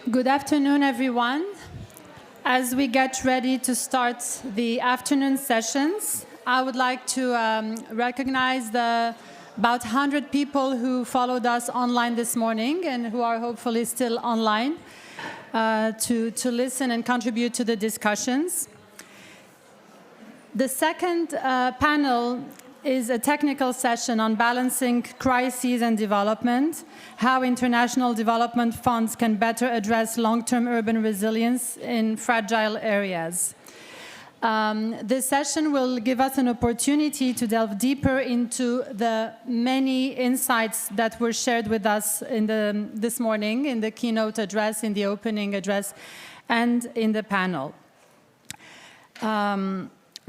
Good afternoon, everyone. As we get ready to start the afternoon sessions, I would like to recognize the about 100 people who followed us online this morning and who are hopefully still online to listen and contribute to the discussions. The second panel is a technical session on balancing crises and development, how international development funds can better address long-term urban resilience in fragile areas. This session will give us an opportunity to delve deeper into the many insights that were shared with us this morning in the keynote address, in the opening address, and in the panel.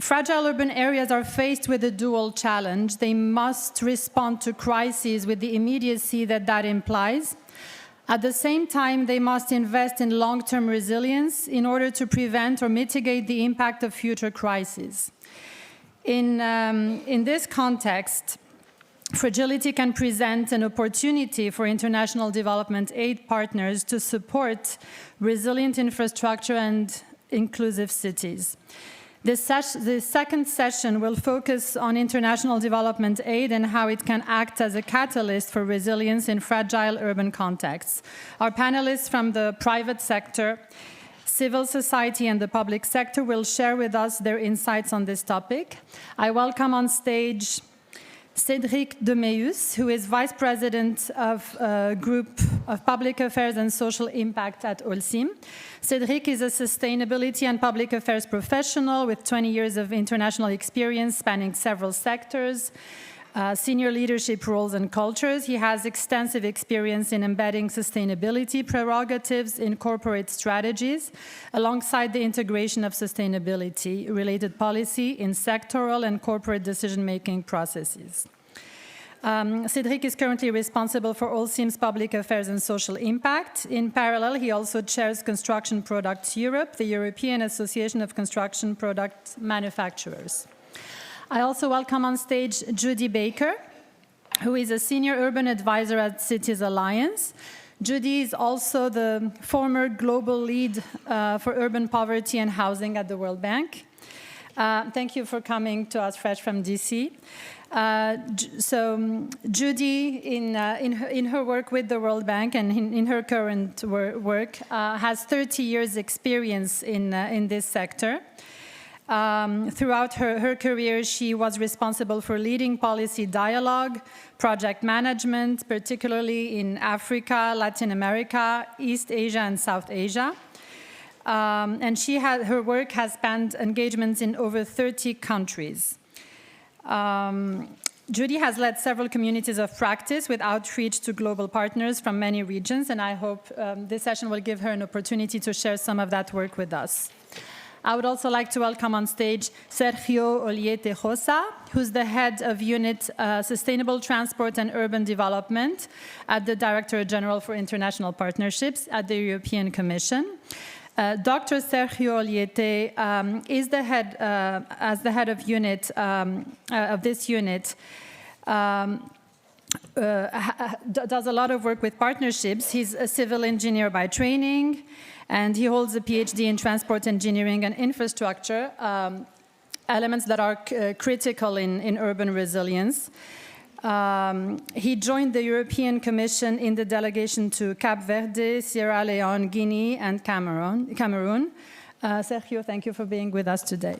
Fragile urban areas are faced with a dual challenge. They must respond to crises with the immediacy that implies. At the same time, they must invest in long-term resilience in order to prevent or mitigate the impact of future crises. In this context, Fragility can present an opportunity for international development aid partners to support resilient infrastructure and inclusive cities. The second session will focus on international development aid and how it can act as a catalyst for resilience in fragile urban contexts. Our panelists from the private sector, civil society, and the public sector will share with us their insights on this topic. I welcome on stage Cédric de Meeus, who is Vice President of Group of Public Affairs and Social Impact at Holcim. Cédric is a sustainability and public affairs professional with 20 years of international experience spanning several sectors, senior leadership roles and cultures. He has extensive experience in embedding sustainability prerogatives in corporate strategies, alongside the integration of sustainability-related policy in sectoral and corporate decision-making processes. Cédric is currently responsible for Holcim's public affairs and social impact. In parallel, he also chairs Construction Products Europe, the European Association of Construction Product Manufacturers. I also welcome on stage Judy Baker, who is a senior urban advisor at Cities Alliance. Judy is also the former global lead for urban poverty and housing at the World Bank. Thank you for coming to us fresh from DC. So Judy, in her work with the World Bank and in her current work, has 30 years experience in this sector. Throughout her career, she was responsible for leading policy dialogue, project management, particularly in Africa, Latin America, East Asia, and South Asia. And her work has spanned engagements in over 30 countries. Judy has led several communities of practice with outreach to global partners from many regions, and I hope this session will give her an opportunity to share some of that work with us. I would also like to welcome on stage Sergio Oliete Josa, who's the head of Unit Sustainable Transport and Urban Development at the Director General for International Partnerships at the European Commission. Dr. Sergio Oliete is the head, as the head of unit of this unit, does a lot of work with partnerships. He's a civil engineer by training, and he holds a PhD in transport engineering and infrastructure, elements that are critical in urban resilience. He joined the European Commission in the delegation to Cape Verde, Sierra Leone, Guinea, and Cameroon. Sergio, thank you for being with us today.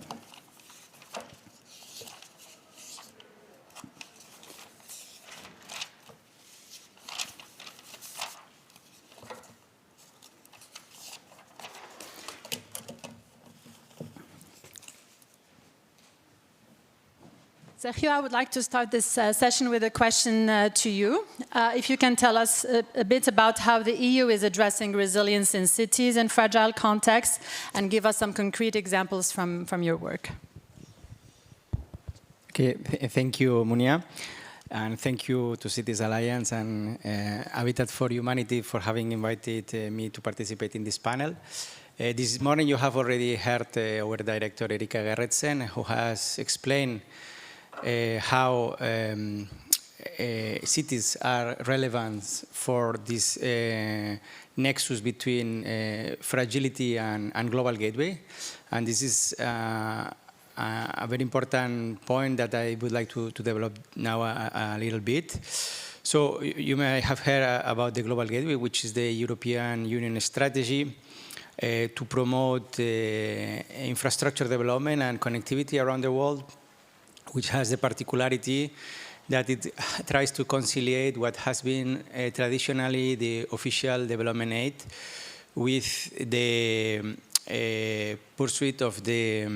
Sergio, I would like to start this session with a question to you. If you can tell us a bit about how the EU is addressing resilience in cities and fragile contexts, and give us some concrete examples from your work. Okay, thank you, Mounia. And thank you to Cities Alliance and Habitat for Humanity for having invited me to participate in this panel. This morning you have already heard our director, Erika Gerretsen, who has explained how cities are relevant for this nexus between fragility and global gateway. And this is a very important point that I would like to develop now a little bit. So you may have heard about the Global Gateway, which is the European Union strategy to promote infrastructure development and connectivity around the world, which has the particularity that it tries to conciliate what has been traditionally the official development aid with the pursuit of the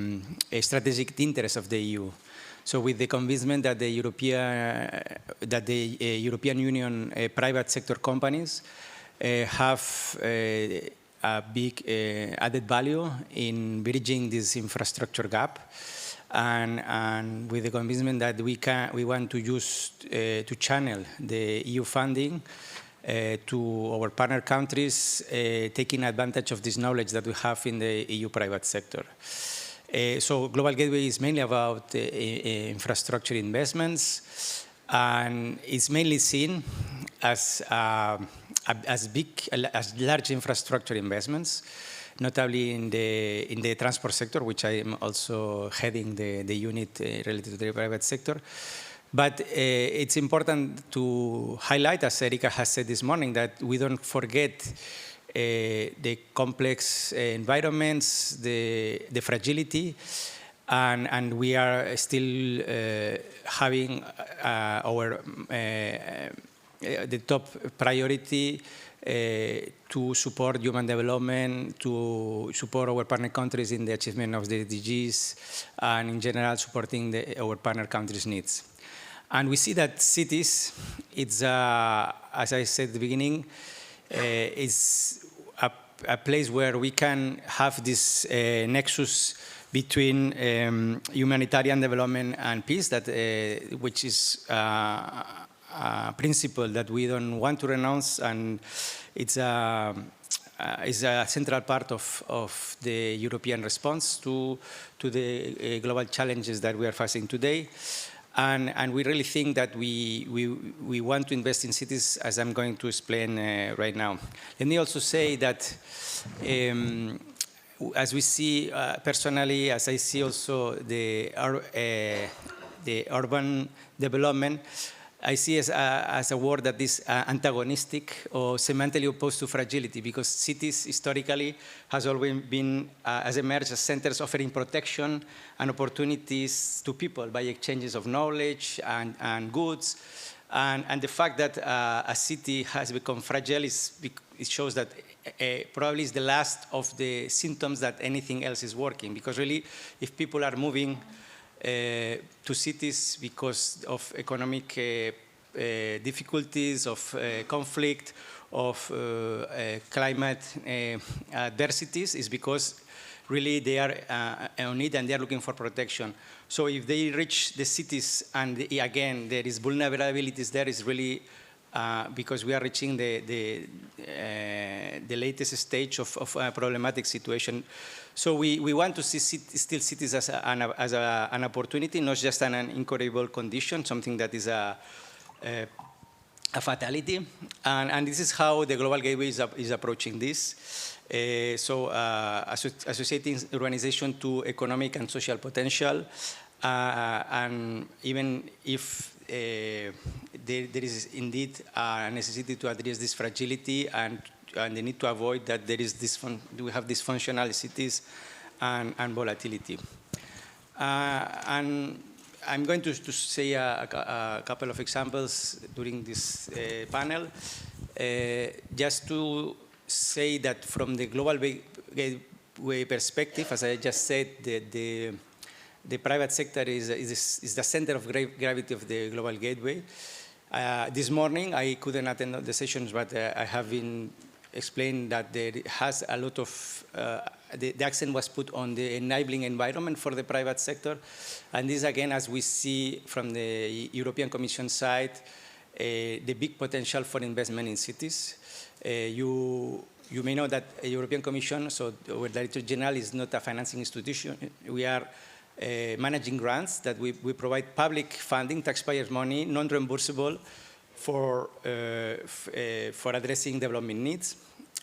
strategic interests of the EU. So with the convincement that the European Union private sector companies have a big added value in bridging this infrastructure gap, and with the convincement that we want to use to channel the EU funding to our partner countries, taking advantage of this knowledge that we have in the EU private sector. So Global Gateway is mainly about infrastructure investments, and it's mainly seen as large infrastructure investments, notably in the transport sector, which I am also heading the unit related to the private sector. But it's important to highlight, as Erika has said this morning, that we don't forget the complex environments, the fragility, and we are still having the top priority to support human development, to support our partner countries in the achievement of the SDGs, and in general supporting our partner countries' needs. And we see that cities, it's as I said at the beginning, is a place where we can have this nexus between humanitarian development and peace, which is a principle that we don't want to renounce, and it's a central part of the European response to the global challenges that we are facing today. And we really think that we want to invest in cities, as I'm going to explain right now. Let me also say that as we see personally, as I see also the urban development, I see as a word that is antagonistic or semantically opposed to fragility, because cities historically has always been as emerged as centers offering protection and opportunities to people by exchanges of knowledge and goods. And the fact that a city has become fragile it shows that probably is the last of the symptoms that anything else is working, because really if people are moving to cities because of economic difficulties, of conflict, of climate adversities, is because really they are on need and they are looking for protection. So if they reach the cities and again there is vulnerabilities there, is really because we are reaching the latest stage of a problematic situation. So we want to see still cities as an opportunity, not just an incorrigible condition, something that is a fatality. And this is how the Global Gateway is approaching this. So associating urbanization to economic and social potential, and even if there is indeed a necessity to address this fragility and the need to avoid that we have dysfunctional cities and volatility. And I'm going to say a couple of examples during this panel, just to say that from the Global Gateway perspective, as I just said, the private sector is the center of gravity of the Global Gateway. This morning, I couldn't attend the sessions, but I have been explained that there has a lot of, the accent was put on the enabling environment for the private sector. And this, again, as we see from the European Commission side, the big potential for investment in cities. You may know that the European Commission, so our Director General is not a financing institution. We are managing grants that we provide public funding, taxpayers' money, non-reimbursable for addressing development needs.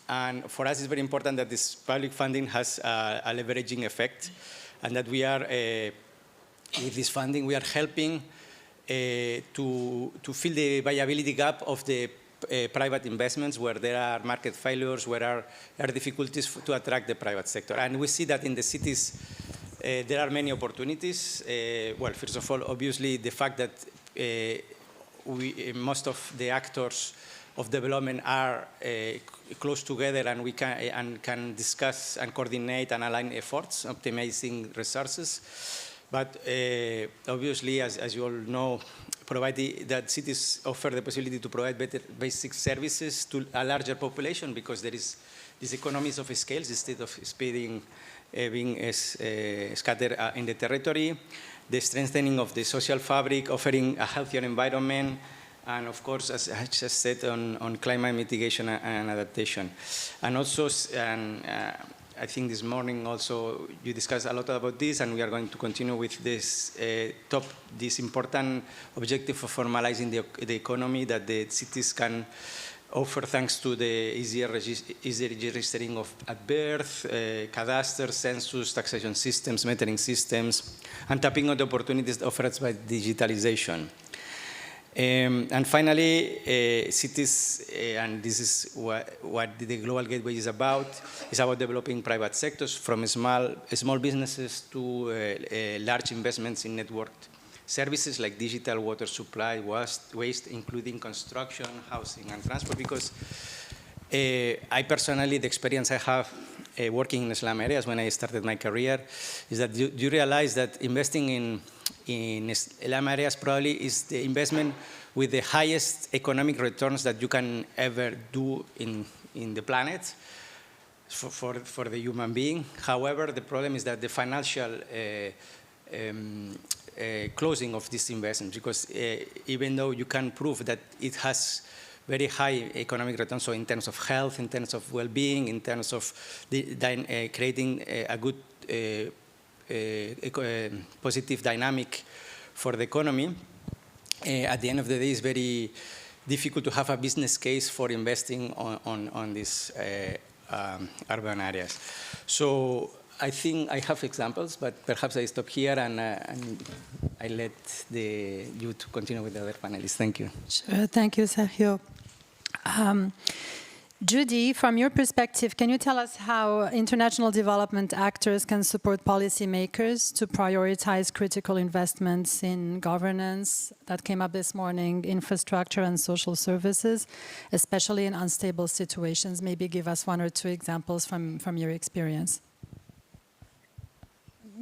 And for us, it's very important that this public funding has a leveraging effect, and that we are, with this funding, we are helping to fill the viability gap of the private investments where there are market failures, where there are difficulties to attract the private sector. And we see that in the cities, there are many opportunities. Well, first of all, obviously, the fact that most of the actors of development are close together, and we can discuss and coordinate and align efforts, optimizing resources. But obviously, as you all know, that cities offer the possibility to provide better basic services to a larger population, because there is these economies of scale instead of being scattered in the territory, the strengthening of the social fabric, offering a healthier environment, and of course, as I just said, on climate mitigation and adaptation. And also, I think this morning also you discussed a lot about this, and we are going to continue with this this important objective of formalizing the economy that the cities can offer thanks to the easier registering at birth, cadastre, census, taxation systems, metering systems, and tapping on the opportunities offered by digitalization. And finally, cities, and this is what the Global Gateway is about developing private sectors from small businesses to large investments in networked services like digital, water supply, waste, including construction, housing, and transport. Because I personally, the experience I have working in slum areas when I started my career is that you realize that investing in slum areas probably is the investment with the highest economic returns that you can ever do in the planet for the human being. However, the problem is that the financial closing of this investment, because even though you can prove that it has very high economic returns, so in terms of health, in terms of well-being, in terms of creating a good positive dynamic for the economy, at the end of the day, it's very difficult to have a business case for investing on these urban areas. So I think I have examples, but perhaps I stop here and I let you to continue with the other panelists. Thank you. Sure. Thank you, Sergio. Judy, from your perspective, can you tell us how international development actors can support policymakers to prioritize critical investments in governance that came up this morning, infrastructure and social services, especially in unstable situations? Maybe give us one or two examples from your experience.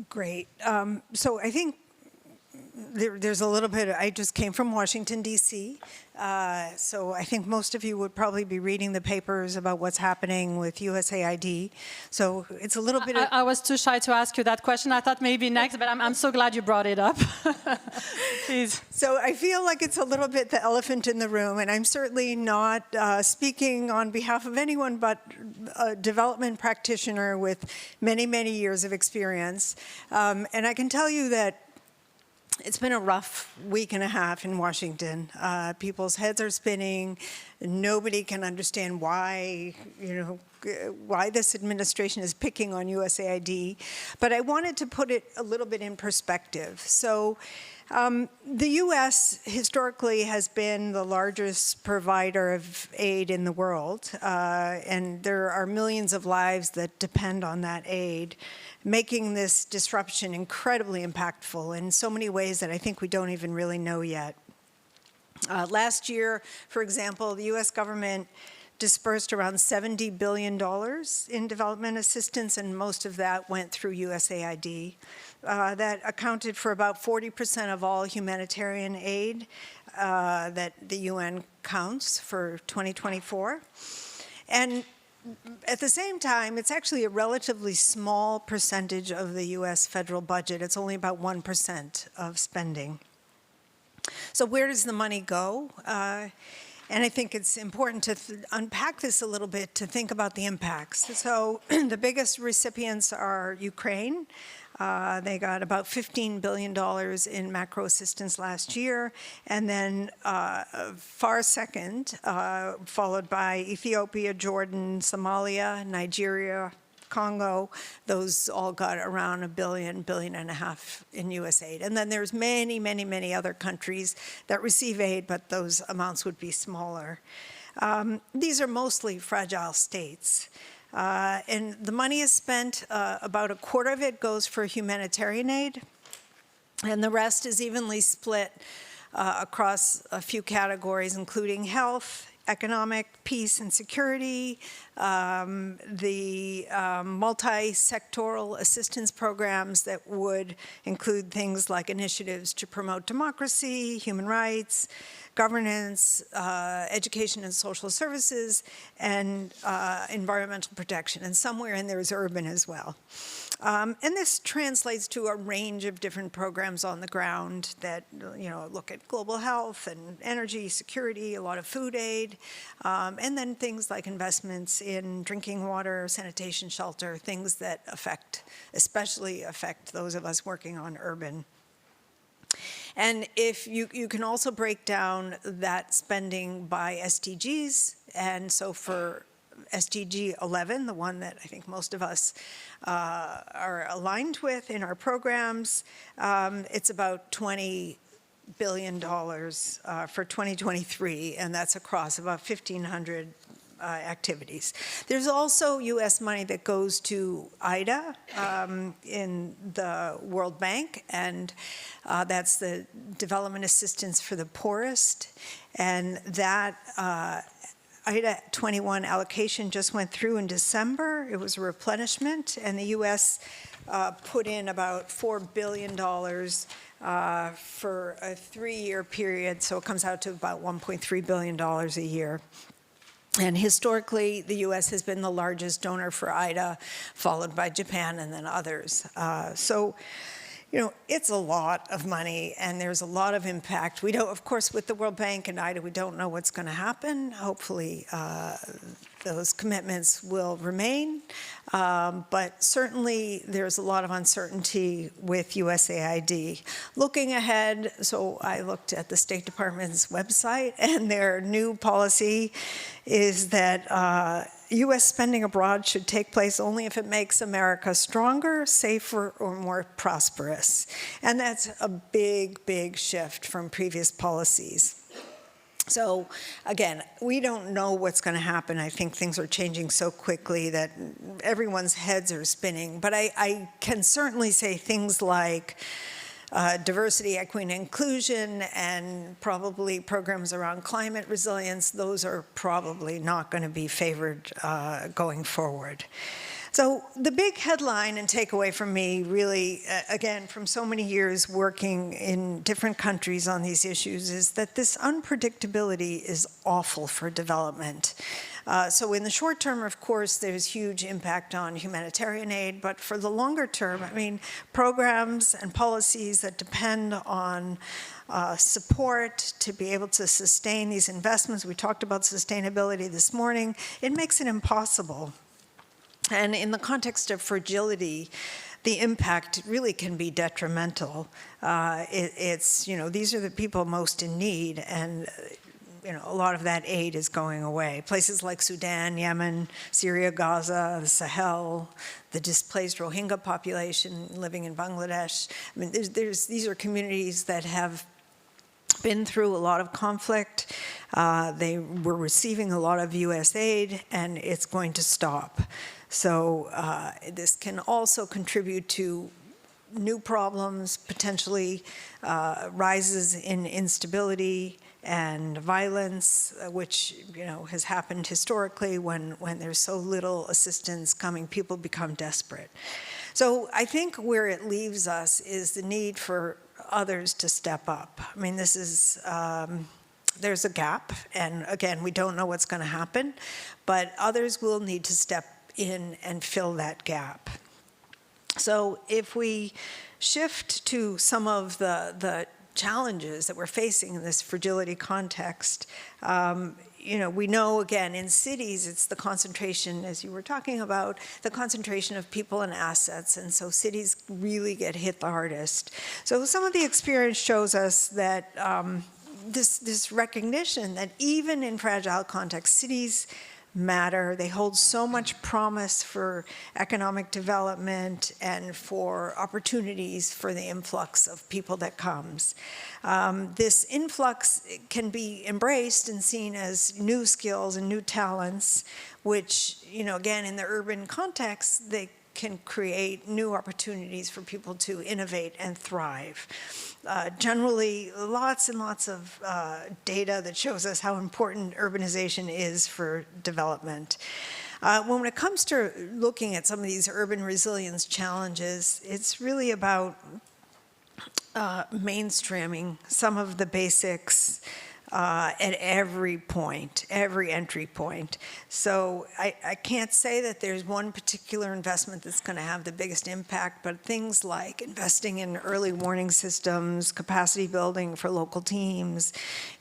Great. So I think there's a little bit, I just came from Washington, D.C., so I think most of you would probably be reading the papers about what's happening with USAID. So it's a little bit of... I was too shy to ask you that question. I thought maybe next, but I'm so glad you brought it up. Please. So I feel like it's a little bit the elephant in the room, and I'm certainly not speaking on behalf of anyone but a development practitioner with many, many years of experience. And I can tell you that it's been a rough week and a half in Washington. People's heads are spinning. Nobody can understand why, why this administration is picking on USAID. But I wanted to put it a little bit in perspective. So the U.S. historically has been the largest provider of aid in the world, and there are millions of lives that depend on that aid, making this disruption incredibly impactful in so many ways that I think we don't even really know yet. Last year, for example, the U.S. government dispersed around $70 billion in development assistance, and most of that went through USAID. That accounted for about 40% of all humanitarian aid that the UN counts for 2024. And at the same time, it's actually a relatively small percentage of the US federal budget. It's only about 1% of spending. So where does the money go? And I think it's important to unpack this a little bit to think about the impacts. So the biggest recipients are Ukraine. They got about $15 billion in macro assistance last year, and then far second, followed by Ethiopia, Jordan, Somalia, Nigeria, Congo. Those all got around $1 billion, $1.5 billion in US aid. And then there's many, many, many other countries that receive aid, but those amounts would be smaller. These are mostly fragile states. And the money is spent, about a quarter of it goes for humanitarian aid, and the rest is evenly split across a few categories, including health, economic, peace and security, the multi-sectoral assistance programs that would include things like initiatives to promote democracy, human rights, governance, education and social services, and environmental protection. And somewhere in there is urban as well. And this translates to a range of different programs on the ground that, look at global health and energy security, a lot of food aid, and then things like investments in drinking water, sanitation, shelter, things that especially affect those of us working on urban. And if you can also break down that spending by SDGs, and so for SDG 11, the one that I think most of us are aligned with in our programs, it's about $20 billion for 2023, and that's across about 1,500 activities. There's also U.S. money that goes to IDA in the World Bank, and that's the Development Assistance for the Poorest, and that IDA 21 allocation just went through in December. It was a replenishment, and the U.S. put in about $4 billion for a 3-year period, so it comes out to about $1.3 billion a year. And historically, the U.S. has been the largest donor for IDA, followed by Japan and then others. So, it's a lot of money, and there's a lot of impact. We don't, of course, with the World Bank and IDA, we don't know what's going to happen. Hopefully, those commitments will remain. But certainly, there's a lot of uncertainty with USAID. Looking ahead, so I looked at the State Department's website, and their new policy is that U.S. spending abroad should take place only if it makes America stronger, safer, or more prosperous. And that's a big, big shift from previous policies. So again, we don't know what's going to happen. I think things are changing so quickly that everyone's heads are spinning. But I can certainly say things like diversity, equity, and inclusion, and probably programs around climate resilience, those are probably not going to be favored going forward. So the big headline and takeaway from me, really, again, from so many years working in different countries on these issues, is that this unpredictability is awful for development. So in the short term, of course, there's huge impact on humanitarian aid, but for the longer term, programs and policies that depend on support to be able to sustain these investments, we talked about sustainability this morning, it makes it impossible. And in the context of fragility, the impact really can be detrimental. These are the people most in need, and a lot of that aid is going away. Places like Sudan, Yemen, Syria, Gaza, the Sahel, the displaced Rohingya population living in Bangladesh. These are communities that have been through a lot of conflict. They were receiving a lot of U.S. aid, and it's going to stop. So this can also contribute to new problems, potentially rises in instability and violence, which has happened historically when there's so little assistance coming, people become desperate. So I think where it leaves us is the need for others to step up. This is there's a gap, and again, we don't know what's going to happen, but others will need to step in and fill that gap. So if we shift to some of the challenges that we're facing in this fragility context. We know, again, in cities, it's the concentration, as you were talking about, the concentration of people and assets, and so cities really get hit the hardest. So some of the experience shows us that this recognition that even in fragile contexts, cities matter. They hold so much promise for economic development and for opportunities for the influx of people that comes. This influx can be embraced and seen as new skills and new talents, which, again, in the urban context, they can create new opportunities for people to innovate and thrive. Generally, lots and lots of data that shows us how important urbanization is for development. When it comes to looking at some of these urban resilience challenges, it's really about mainstreaming some of the basics at every point, every entry point. So I can't say that there's one particular investment that's going to have the biggest impact, but things like investing in early warning systems, capacity building for local teams,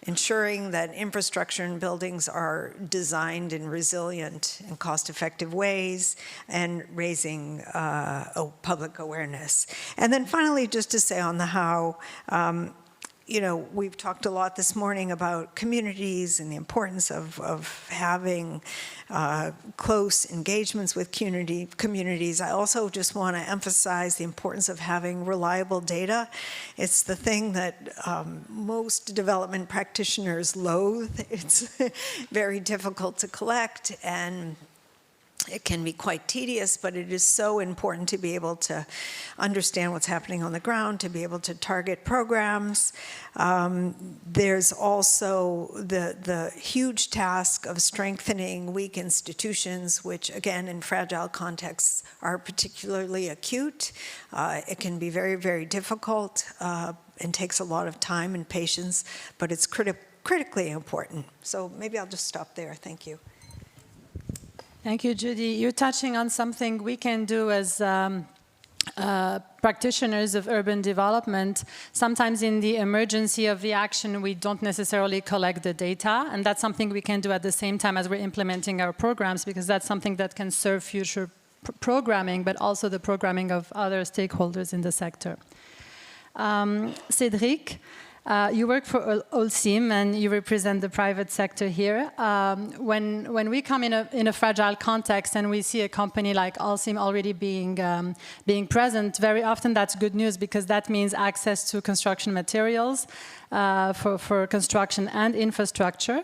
ensuring that infrastructure and buildings are designed in resilient and cost-effective ways, and raising public awareness. And then finally, just to say on the how, we've talked a lot this morning about communities and the importance of having close engagements with communities. I also just want to emphasize the importance of having reliable data. It's the thing that most development practitioners loathe. It's very difficult to collect, and it can be quite tedious, but it is so important to be able to understand what's happening on the ground, to be able to target programs. There's also the huge task of strengthening weak institutions, which, again, in fragile contexts are particularly acute. It can be very, very difficult and takes a lot of time and patience, but it's critically important. So maybe I'll just stop there. Thank you. Thank you, Judy. You're touching on something we can do as practitioners of urban development. Sometimes in the emergency of the action, we don't necessarily collect the data, and that's something we can do at the same time as we're implementing our programs, because that's something that can serve future programming, but also the programming of other stakeholders in the sector. Cédric, you work for Holcim and you represent the private sector here. When we come in a fragile context and we see a company like Holcim already being present, very often that's good news, because that means access to construction materials for construction and infrastructure.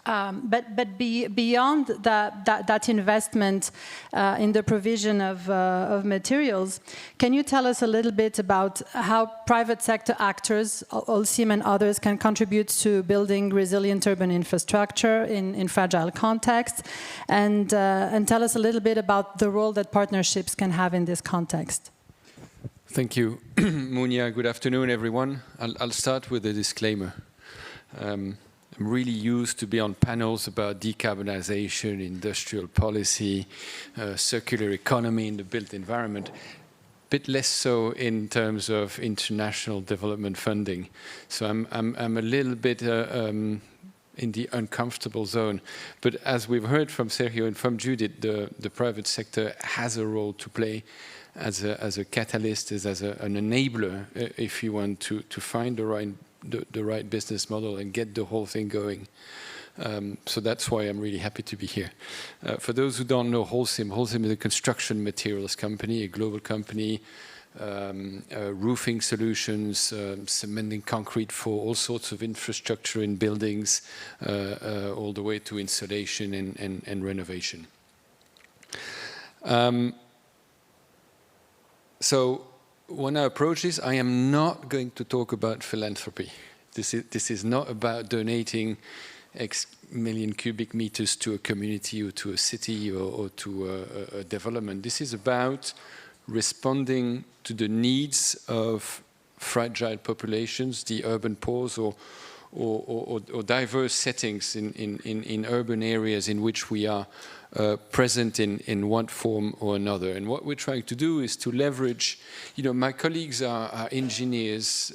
But beyond that investment in the provision of materials, can you tell us a little bit about how private sector actors, Holcim and others, can contribute to building resilient urban infrastructure in fragile contexts, and tell us a little bit about the role that partnerships can have in this context? Thank you, Mounia. Good afternoon, everyone. I'll start with a disclaimer. I'm really used to be on panels about decarbonization, industrial policy, circular economy in the built environment, a bit less so in terms of international development funding. So I'm a little bit in the uncomfortable zone. But as we've heard from Sergio and from Judy, the private sector has a role to play as a catalyst, as an enabler, if you want to find the right business model and get the whole thing going. So that's why I'm really happy to be here. For those who don't know Holcim is a construction materials company, a global company, roofing solutions, cementing concrete for all sorts of infrastructure in buildings, all the way to insulation and renovation. So when I approach this, I am not going to talk about philanthropy. This is not about donating X million cubic meters to a community or to a city or to a development. This is about responding to the needs of fragile populations, the urban poor, or diverse settings in urban areas in which we are present in one form or another. And what we're trying to do is to leverage, my colleagues are engineers,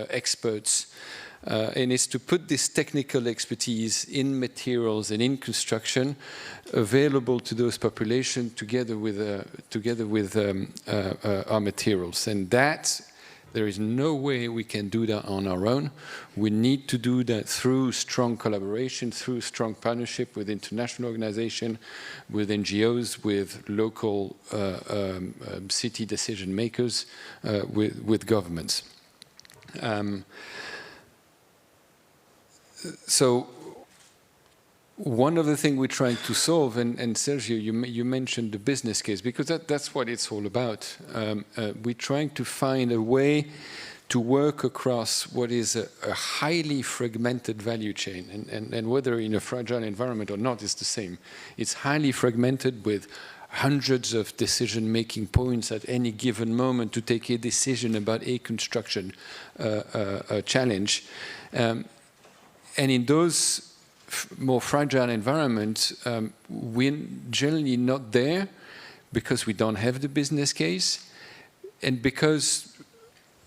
experts, and it's to put this technical expertise in materials and in construction available to those populations together with our materials. And that, there is no way we can do that on our own. We need to do that through strong collaboration, through strong partnership with international organizations, with NGOs, with local city decision makers, with governments. So one of the things we're trying to solve, and Sergio, you mentioned the business case, because that's what it's all about. We're trying to find a way to work across what is a highly fragmented value chain, and whether in a fragile environment or not is the same. It's highly fragmented with hundreds of decision-making points at any given moment to take a decision about a construction challenge. And in those more fragile environments, we're generally not there because we don't have the business case, and because,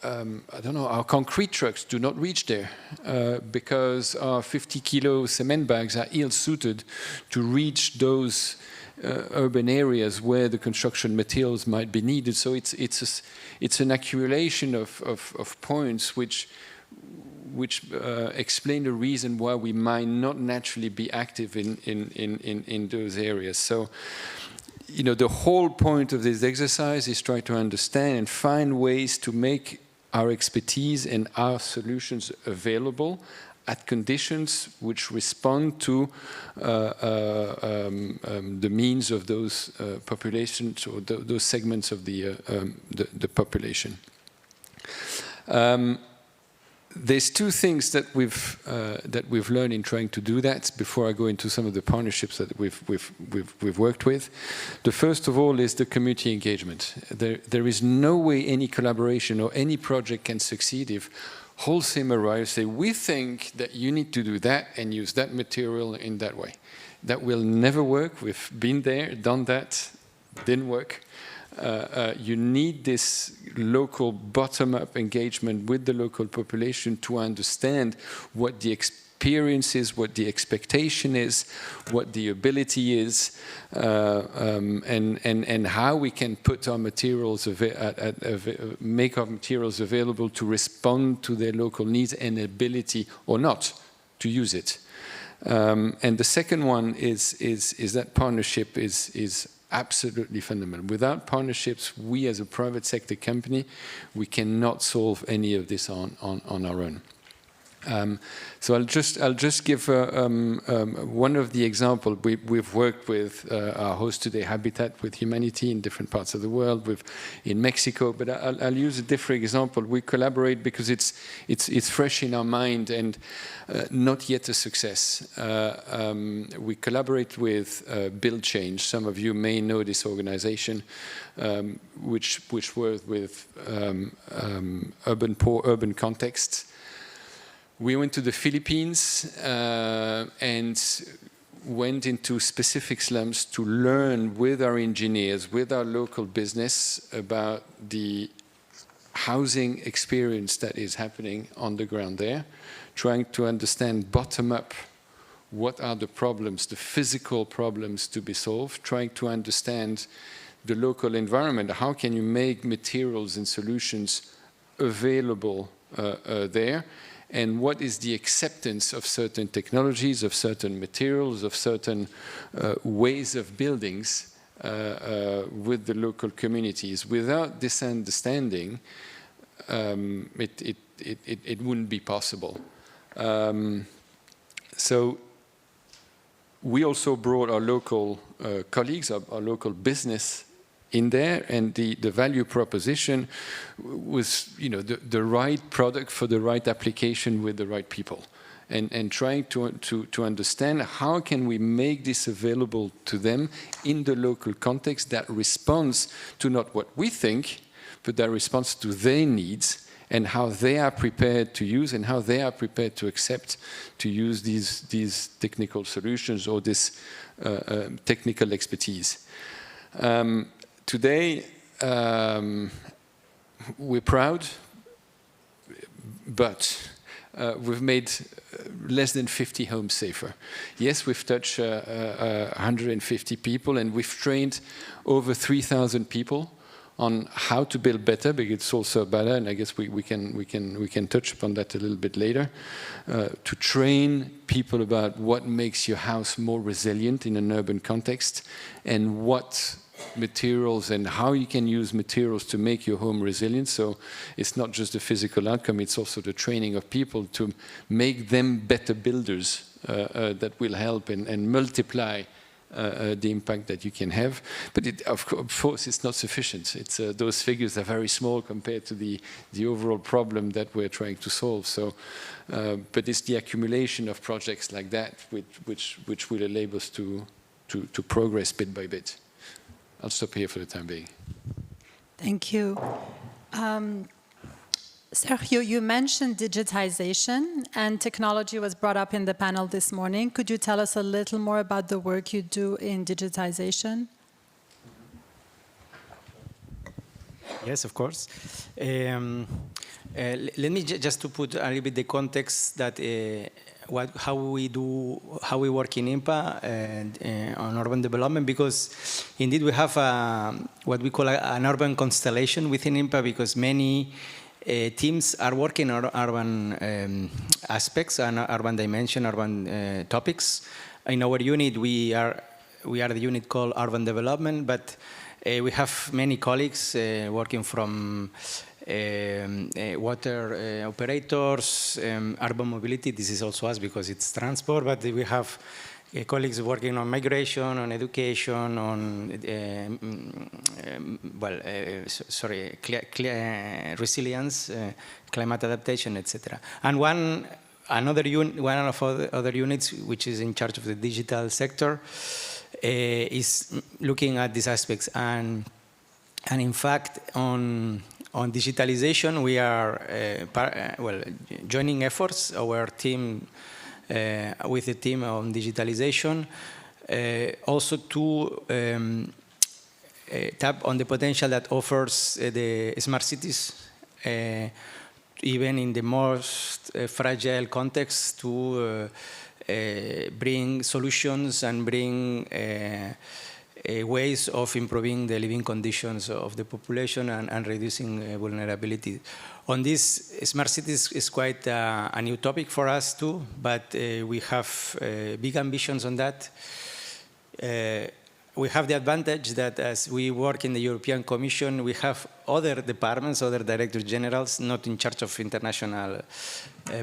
our concrete trucks do not reach there, because our 50-kilo cement bags are ill-suited to reach those urban areas where the construction materials might be needed. So it's an accumulation of points which explain the reason why we might not naturally be active in those areas. So, the whole point of this exercise is try to understand and find ways to make our expertise and our solutions available at conditions which respond to the means of those populations or those segments of the population. There's two things that we've learned in trying to do that before I go into some of the partnerships that we've worked with. The first of all is the community engagement. There is no way any collaboration or any project can succeed if Holcim arrives, say, we think that you need to do that and use that material in that way. That will never work. We've been there, done that, didn't work. You need this local bottom-up engagement with the local population to understand what the experience is, what the expectation is, what the ability is, and how we can put our materials, make our materials available to respond to their local needs and ability or not to use it. And the second one is that partnership is absolutely fundamental. Without partnerships, we as a private sector company, we cannot solve any of this on our own. So I'll just give one of the examples. We've worked with our host today, Habitat with Humanity, in different parts of the world, in Mexico. But I'll use a different example. We collaborate because it's fresh in our mind and not yet a success. We collaborate with Build Change. Some of you may know this organization, which works with urban contexts. We went to the Philippines and went into specific slums to learn with our engineers, with our local business about the housing experience that is happening on the ground there, trying to understand bottom-up what are the problems, the physical problems to be solved, trying to understand the local environment. How can you make materials and solutions available there? And what is the acceptance of certain technologies, of certain materials, of certain ways of buildings with the local communities? Without this understanding, it wouldn't be possible. So we also brought our local colleagues, our local business in there, and the value proposition was, the right product for the right application with the right people, and trying to understand how can we make this available to them in the local context that responds to not what we think, but that responds to their needs and how they are prepared to use and how they are prepared to accept to use these technical solutions or this technical expertise. Today, we're proud, but we've made less than 50 homes safer. Yes, we've touched 150 people, and we've trained over 3,000 people on how to build better, because it's also better, and I guess we can touch upon that a little bit later, to train people about what makes your house more resilient in an urban context, and what materials and how you can use materials to make your home resilient. So it's not just the physical outcome, it's also the training of people to make them better builders that will help and multiply the impact that you can have. But of course, it's not sufficient. It's, those figures are very small compared to the overall problem that we're trying to solve. So, but it's the accumulation of projects like that which will enable us to progress bit by bit. I'll stop here for the time being. Thank you. Sergio, you mentioned digitization, and technology was brought up in the panel this morning. Could you tell us a little more about the work you do in digitization? Yes, of course. Let me just to put a little bit the context that how we work in INTPA and on urban development, because indeed we have what we call an urban constellation within INTPA, because many teams are working on urban aspects and urban dimension, urban topics. In our unit, we are the unit called Urban Development, but we have many colleagues working from water operators, urban mobility. This is also us because it's transport, but we have colleagues working on migration, on education, on resilience, climate adaptation, etc. And one of other units, which is in charge of the digital sector, is looking at these aspects. And in fact, on digitalization, we are joining efforts. Our team with the team on digitalization, also to tap on the potential that offers the smart cities, even in the most fragile context, to bring solutions and bring ways of improving the living conditions of the population and reducing vulnerability. On this, smart cities is quite a new topic for us too, but we have big ambitions on that. We have the advantage that as we work in the European Commission, we have other departments, other directors generals, not in charge of international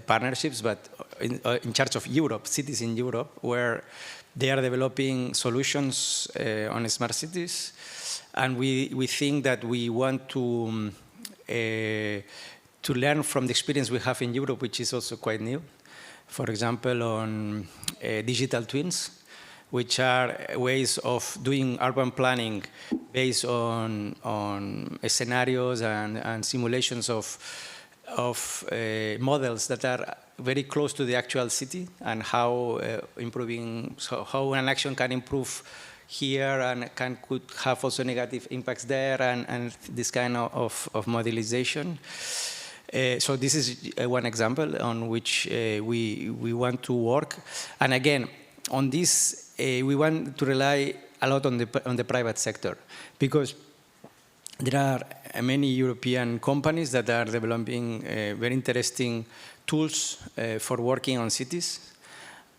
partnerships, but in charge of Europe, cities in Europe, where they are developing solutions on smart cities. And we think that we want to learn from the experience we have in Europe, which is also quite new. For example, on digital twins, which are ways of doing urban planning based on scenarios and simulations of models that are very close to the actual city, and how how an action can improve here and could have also negative impacts there, and this kind of modelization. So this is one example on which we want to work. And again, on this, we want to rely a lot on the private sector, because there are many European companies that are developing very interesting tools for working on cities.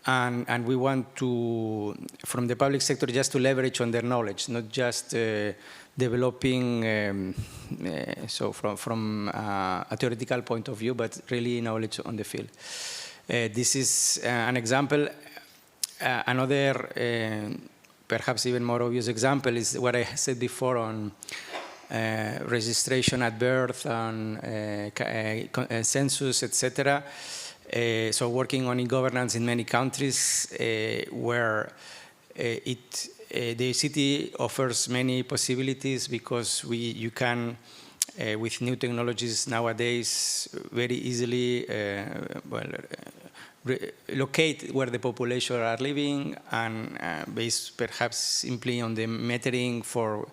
And we want to, from the public sector, just to leverage on their knowledge, not just developing, so from a theoretical point of view, but really knowledge on the field. This is an example. Another, perhaps even more obvious example is what I said before on registration at birth, on census, etc. So working on e-governance in many countries where the city offers many possibilities, because you can with new technologies nowadays very easily locate where the population are living and based perhaps simply on the metering for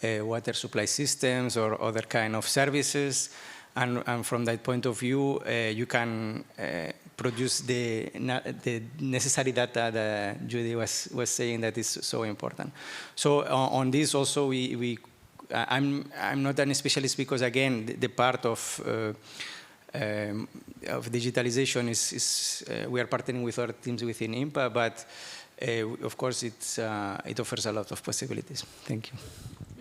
water supply systems or other kind of services. And from that point of view, you can produce the necessary data that Judy was saying that is so important. So on this also, I'm not an specialist because again, the part of digitalization is we are partnering with other teams within INTPA, but of course it offers a lot of possibilities. Thank you.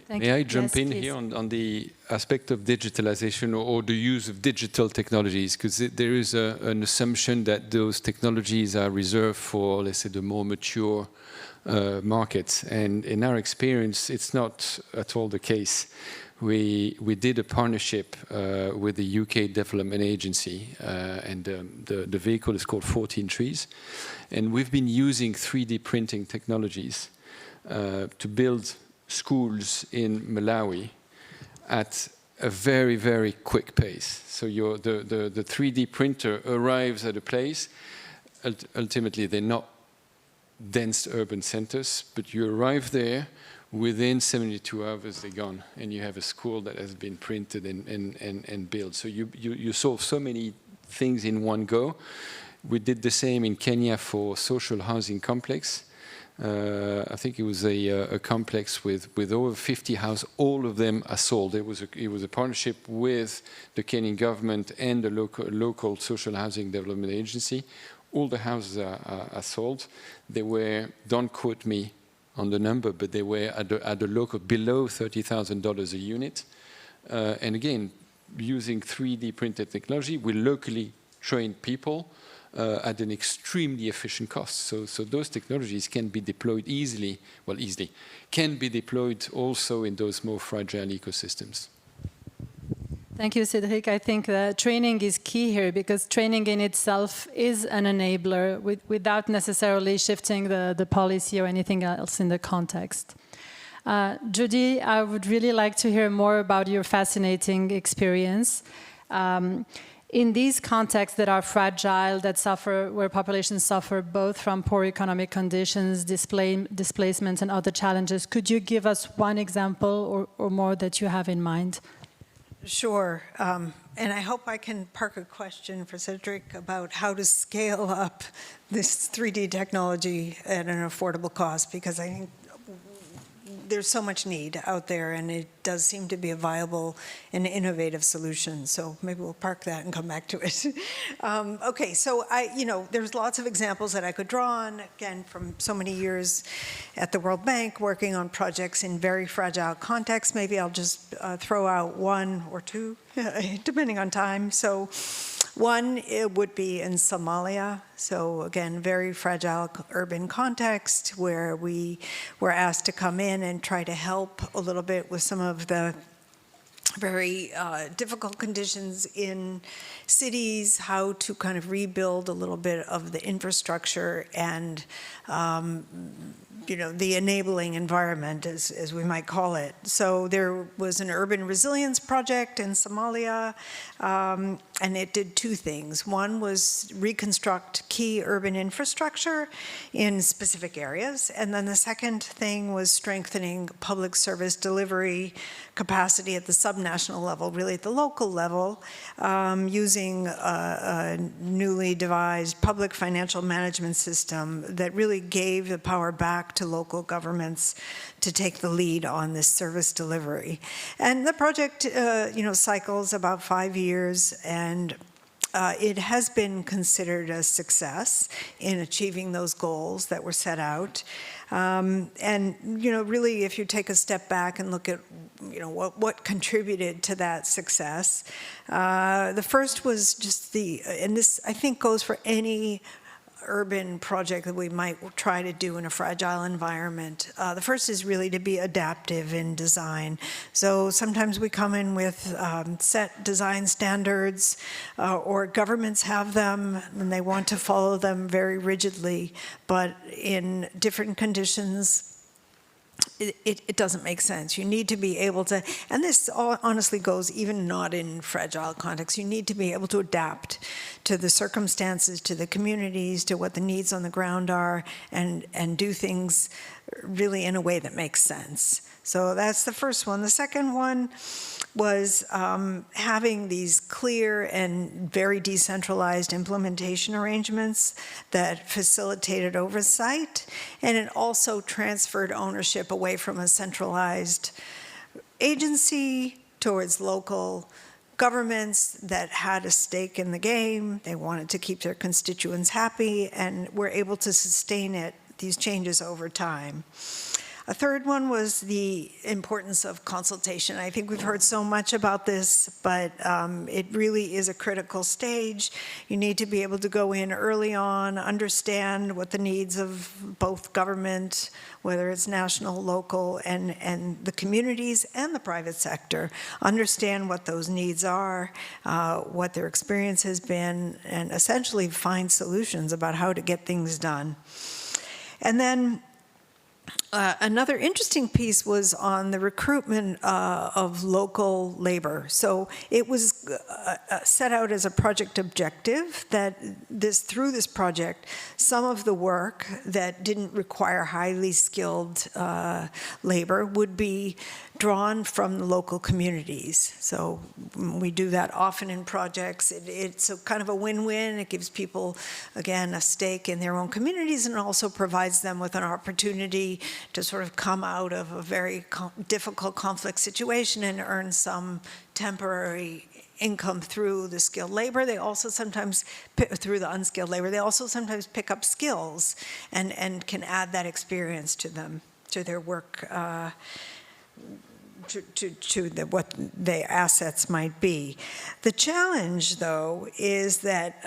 May I jump in here on the aspect of digitalization or the use of digital technologies? Because there is an assumption that those technologies are reserved for, let's say, the more mature markets. And in our experience, it's not at all the case. We did a partnership with the UK Development Agency, and the vehicle is called 14 Trees. And we've been using 3D printing technologies to build schools in Malawi at a very, very quick pace. So the 3D printer arrives at a place. Ultimately, they're not dense urban centers, but you arrive there, within 72 hours they're gone, and you have a school that has been printed and built. So you solve so many things in one go. We did the same in Kenya for social housing complex. I think it was a complex with over 50 houses. All of them are sold. It was a partnership with the Kenyan government and the local social housing development agency. All the houses are sold. They were, don't quote me on the number, but they were at the local below $30,000 a unit. And again, using 3D printed technology, we locally trained people at an extremely efficient cost. So those technologies can be deployed easily, can be deployed also in those more fragile ecosystems. Thank you, Cédric. I think that training is key here because training in itself is an enabler without necessarily shifting the policy or anything else in the context. Judy, I would really like to hear more about your fascinating experience. In these contexts that are fragile, that suffer, where populations suffer both from poor economic conditions, displacements, and other challenges, could you give us one example or more that you have in mind? Sure. And I hope I can park a question for Cédric about how to scale up this 3D technology at an affordable cost, because I think there's so much need out there, and it does seem to be a viable and innovative solution. So maybe we'll park that and come back to it. Okay, so there's lots of examples that I could draw on, again, from so many years at the World Bank, working on projects in very fragile contexts. Maybe I'll just throw out one or two, depending on time. So one, it would be in Somalia. So again, very fragile urban context where we were asked to come in and try to help a little bit with some of the very difficult conditions in cities, how to kind of rebuild a little bit of the infrastructure and the enabling environment, as we might call it. So there was an urban resilience project in Somalia, and it did two things. One was reconstruct key urban infrastructure in specific areas, and then the second thing was strengthening public service delivery capacity at the subnational level, really at the local level, using a newly devised public financial management system that really gave the power back to local governments to take the lead on this service delivery. And the project, cycles about 5 years, and it has been considered a success in achieving those goals that were set out. And really, if you take a step back and look at what contributed to that success, the first was just and this I think goes for any urban project that we might try to do in a fragile environment. The first is really to be adaptive in design. So sometimes we come in with set design standards, or governments have them and they want to follow them very rigidly, but in different conditions, it doesn't make sense. You need to be able to, and this honestly goes even not in fragile contexts, you need to be able to adapt to the circumstances, to the communities, to what the needs on the ground are, and do things really in a way that makes sense. So that's the first one. The second one was having these clear and very decentralized implementation arrangements that facilitated oversight, and it also transferred ownership away from a centralized agency towards local governments that had a stake in the game. They wanted to keep their constituents happy and were able to sustain these changes over time. A third one was the importance of consultation. I think we've heard so much about this, but it really is a critical stage. You need to be able to go in early on, understand what the needs of both government, whether it's national, local, and the communities and the private sector, understand what those needs are, what their experience has been, and essentially find solutions about how to get things done. And then another interesting piece was on the recruitment of local labor. So it was set out as a project objective that through this project, some of the work that didn't require highly skilled labor would be drawn from the local communities. So we do that often in projects. It's a kind of a win-win. It gives people, again, a stake in their own communities, and also provides them with an opportunity to sort of come out of a very difficult conflict situation and earn some temporary income through the skilled labor. They also sometimes, through the unskilled labor, they also sometimes pick up skills and can add that experience to them, to their work, to what the assets might be. The challenge, though, is that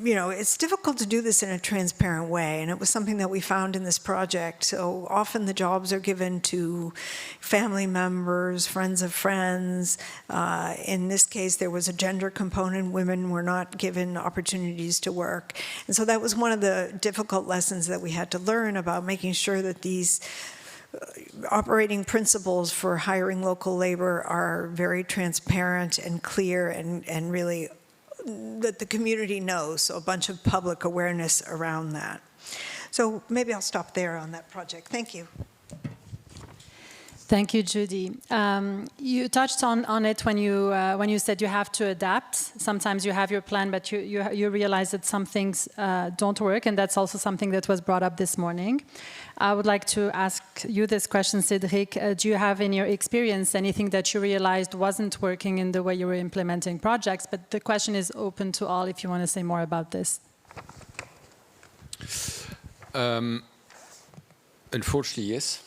it's difficult to do this in a transparent way, and it was something that we found in this project. So often the jobs are given to family members, friends of friends. In this case, there was a gender component. Women were not given opportunities to work. And so that was one of the difficult lessons that we had to learn about making sure that these operating principles for hiring local labor are very transparent and clear, and really that the community knows, so a bunch of public awareness around that. So maybe I'll stop there on that project. Thank you. Thank you, Judy. You touched on it when you said you have to adapt. Sometimes you have your plan, but you realize that some things don't work, and that's also something that was brought up this morning. I would like to ask you this question, Cédric. Do you have in your experience anything that you realized wasn't working in the way you were implementing projects? But the question is open to all if you want to say more about this. Unfortunately, yes.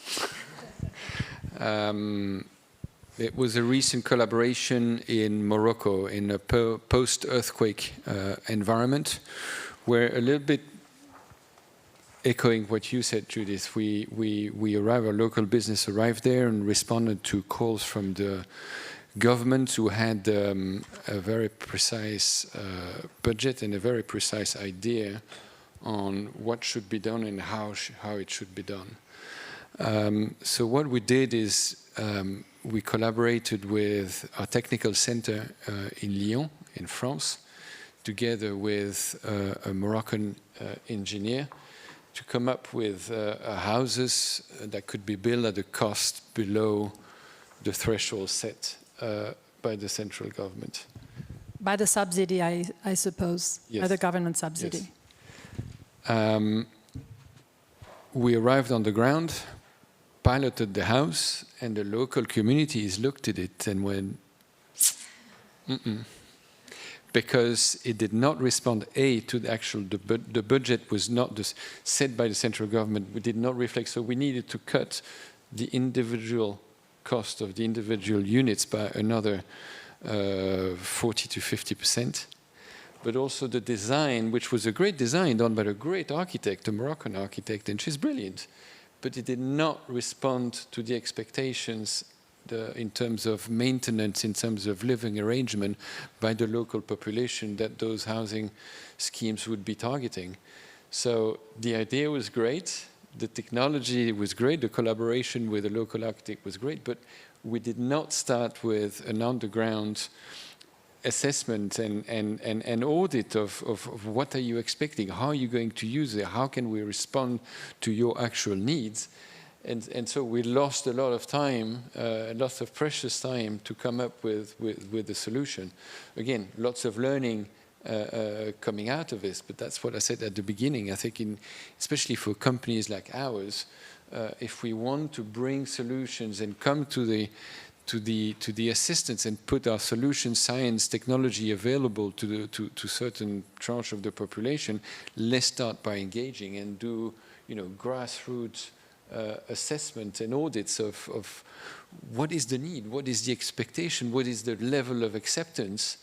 It was a recent collaboration in Morocco in a post-earthquake environment, where a little bit echoing what you said, Judith, our local business arrived there and responded to calls from the government, who had a very precise budget and a very precise idea on what should be done and how it should be done. So what we did is we collaborated with our technical center in Lyon, in France, together with a Moroccan engineer, to come up with houses that could be built at a cost below the threshold set by the central government. By the subsidy, I suppose, yes. By the government subsidy. Yes. We arrived on the ground, piloted the house, and the local communities looked at it and went, because it did not respond, to the actual, the budget was not set by the central government, we did not reflect, so we needed to cut the individual cost of the individual units by another 40 to 50%. But also the design, which was a great design done by a great architect, a Moroccan architect, and she's brilliant. But it did not respond to the expectations in terms of maintenance, in terms of living arrangement by the local population that those housing schemes would be targeting. So the idea was great, the technology was great, the collaboration with the local architect was great, but we did not start with an underground assessment and audit of what are you expecting, how are you going to use it, how can we respond to your actual needs. And so we lost a lot of time, lots of precious time to come up with the solution. Again, lots of learning coming out of this, but that's what I said at the beginning. I think especially for companies like ours, if we want to bring solutions and come to the assistance and put our solution science technology available to certain tranche of the population, let's start by engaging and do grassroots assessment and audits of what is the need, what is the expectation, what is the level of acceptance,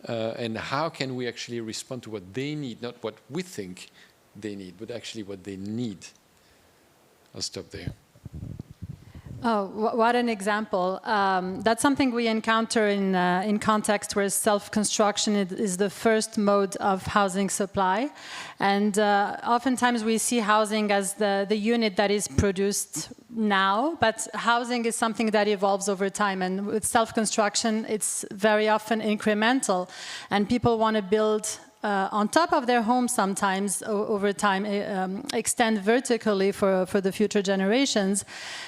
and how can we actually respond to what they need, not what we think they need, but actually what they need. I'll stop there. Oh, what an example. That's something we encounter in context where self-construction is the first mode of housing supply. And oftentimes we see housing as the unit that is produced now, but housing is something that evolves over time. And with self-construction, it's very often incremental. And people want to build on top of their home sometimes over time, extend vertically for the future generations.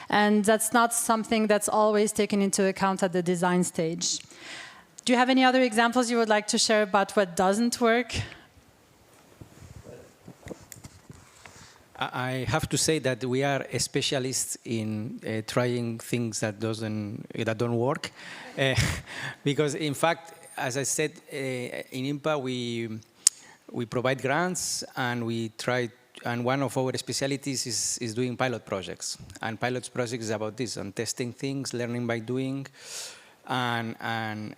And that's not something that's always taken into account at the design stage. Do you have any other examples you would like to share about what doesn't work? I have to say that we are specialists in trying things that don't work, because in fact, as I said, in INTPA we provide grants and we try. And one of our specialties is doing pilot projects. And pilot projects is about this, and testing things, learning by doing, and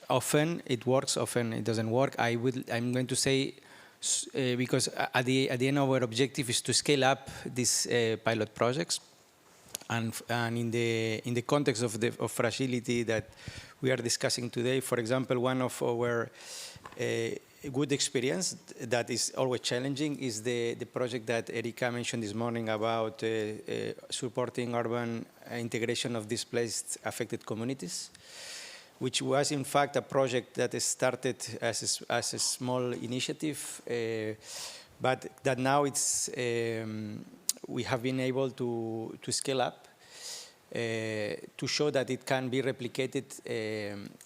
often it works, often it doesn't work. I'm going to say, because at the end our objective is to scale up these pilot projects, and in the context of fragility that we are discussing today, for example, one of our good experience that is always challenging is the project that Erika mentioned this morning about supporting urban integration of displaced affected communities, which was in fact a project that started as a small initiative, but that now we have been able to scale up to show that it can be replicated,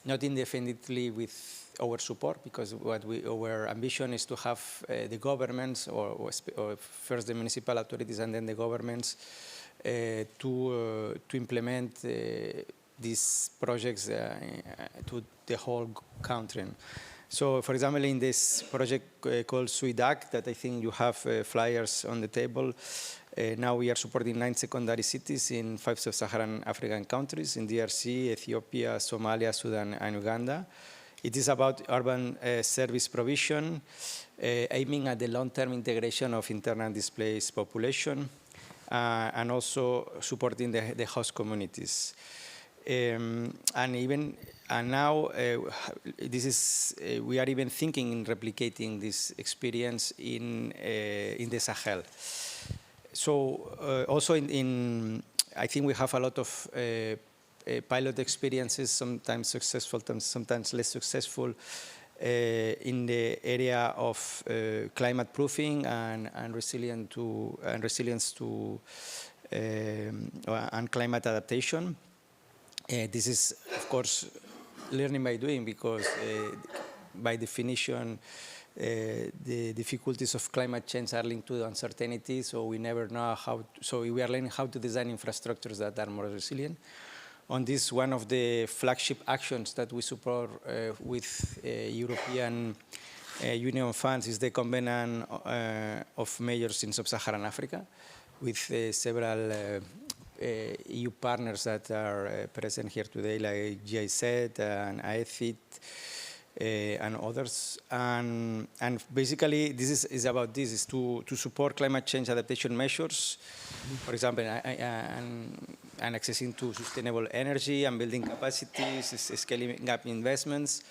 not indefinitely with our support, because our ambition is to have the governments, or first the municipal authorities and then the governments, to implement these projects to the whole country. So, for example, in this project called SUIDAC, that I think you have flyers on the table, now we are supporting 9 secondary cities in 5 sub-Saharan African countries, in DRC, Ethiopia, Somalia, Sudan, and Uganda. It is about urban service provision, aiming at the long-term integration of internal displaced population, and also supporting the host communities. And now we are even thinking in replicating this experience in the Sahel. So also I think we have a lot of pilot experiences, sometimes successful, sometimes less successful, in the area of climate proofing and resilience to and climate adaptation. This is, of course, learning by doing, because by definition, the difficulties of climate change are linked to uncertainty, so we never know so we are learning how to design infrastructures that are more resilient. On this, one of the flagship actions that we support with European Union funds is the Covenant of Mayors in Sub-Saharan Africa, with several EU partners that are present here today, like GIZ and AEFIT and others. And basically, this is about this, is to support climate change adaptation measures, for example, and accessing to sustainable energy and building capacities, scaling up investments.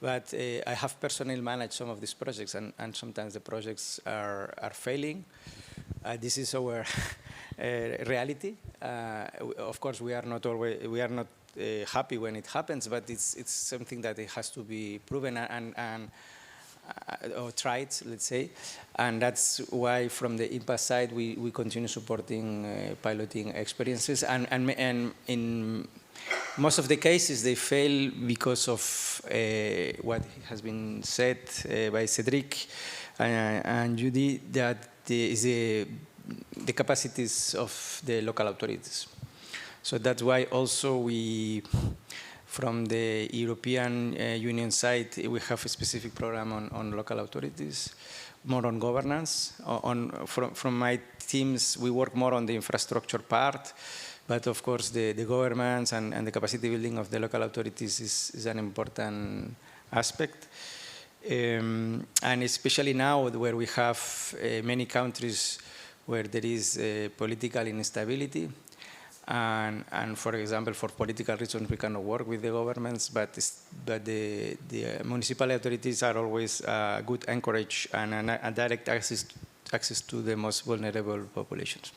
But I have personally managed some of these projects, and sometimes the projects are failing. This is our reality. Of course, we are not happy when it happens, but it's something that it has to be proven and or tried, let's say. And that's why from the INTPA side, we continue supporting piloting experiences. And in most of the cases, they fail because of what has been said by Cédric and Judy, that the capacities of the local authorities. So that's why also we, from the European Union side, we have a specific program on local authorities, more on governance. From my teams, we work more on the infrastructure part, but of course the governments and the capacity building of the local authorities is an important aspect. And especially now where we have many countries where there is political instability, and for example, for political reasons, we cannot work with the governments, but the municipal authorities are always good anchorage and a direct access to the most vulnerable populations.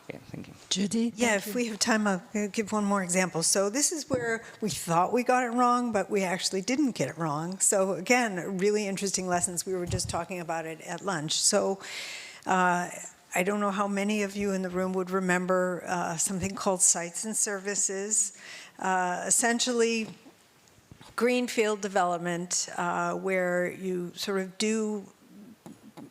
Okay, thank you. Judy? Yeah, if we have time, I'll give one more example. So this is where we thought we got it wrong, but we actually didn't get it wrong. So again, really interesting lessons. We were just talking about it at lunch. So I don't know how many of you in the room would remember something called sites and services. Essentially, greenfield development where you sort of do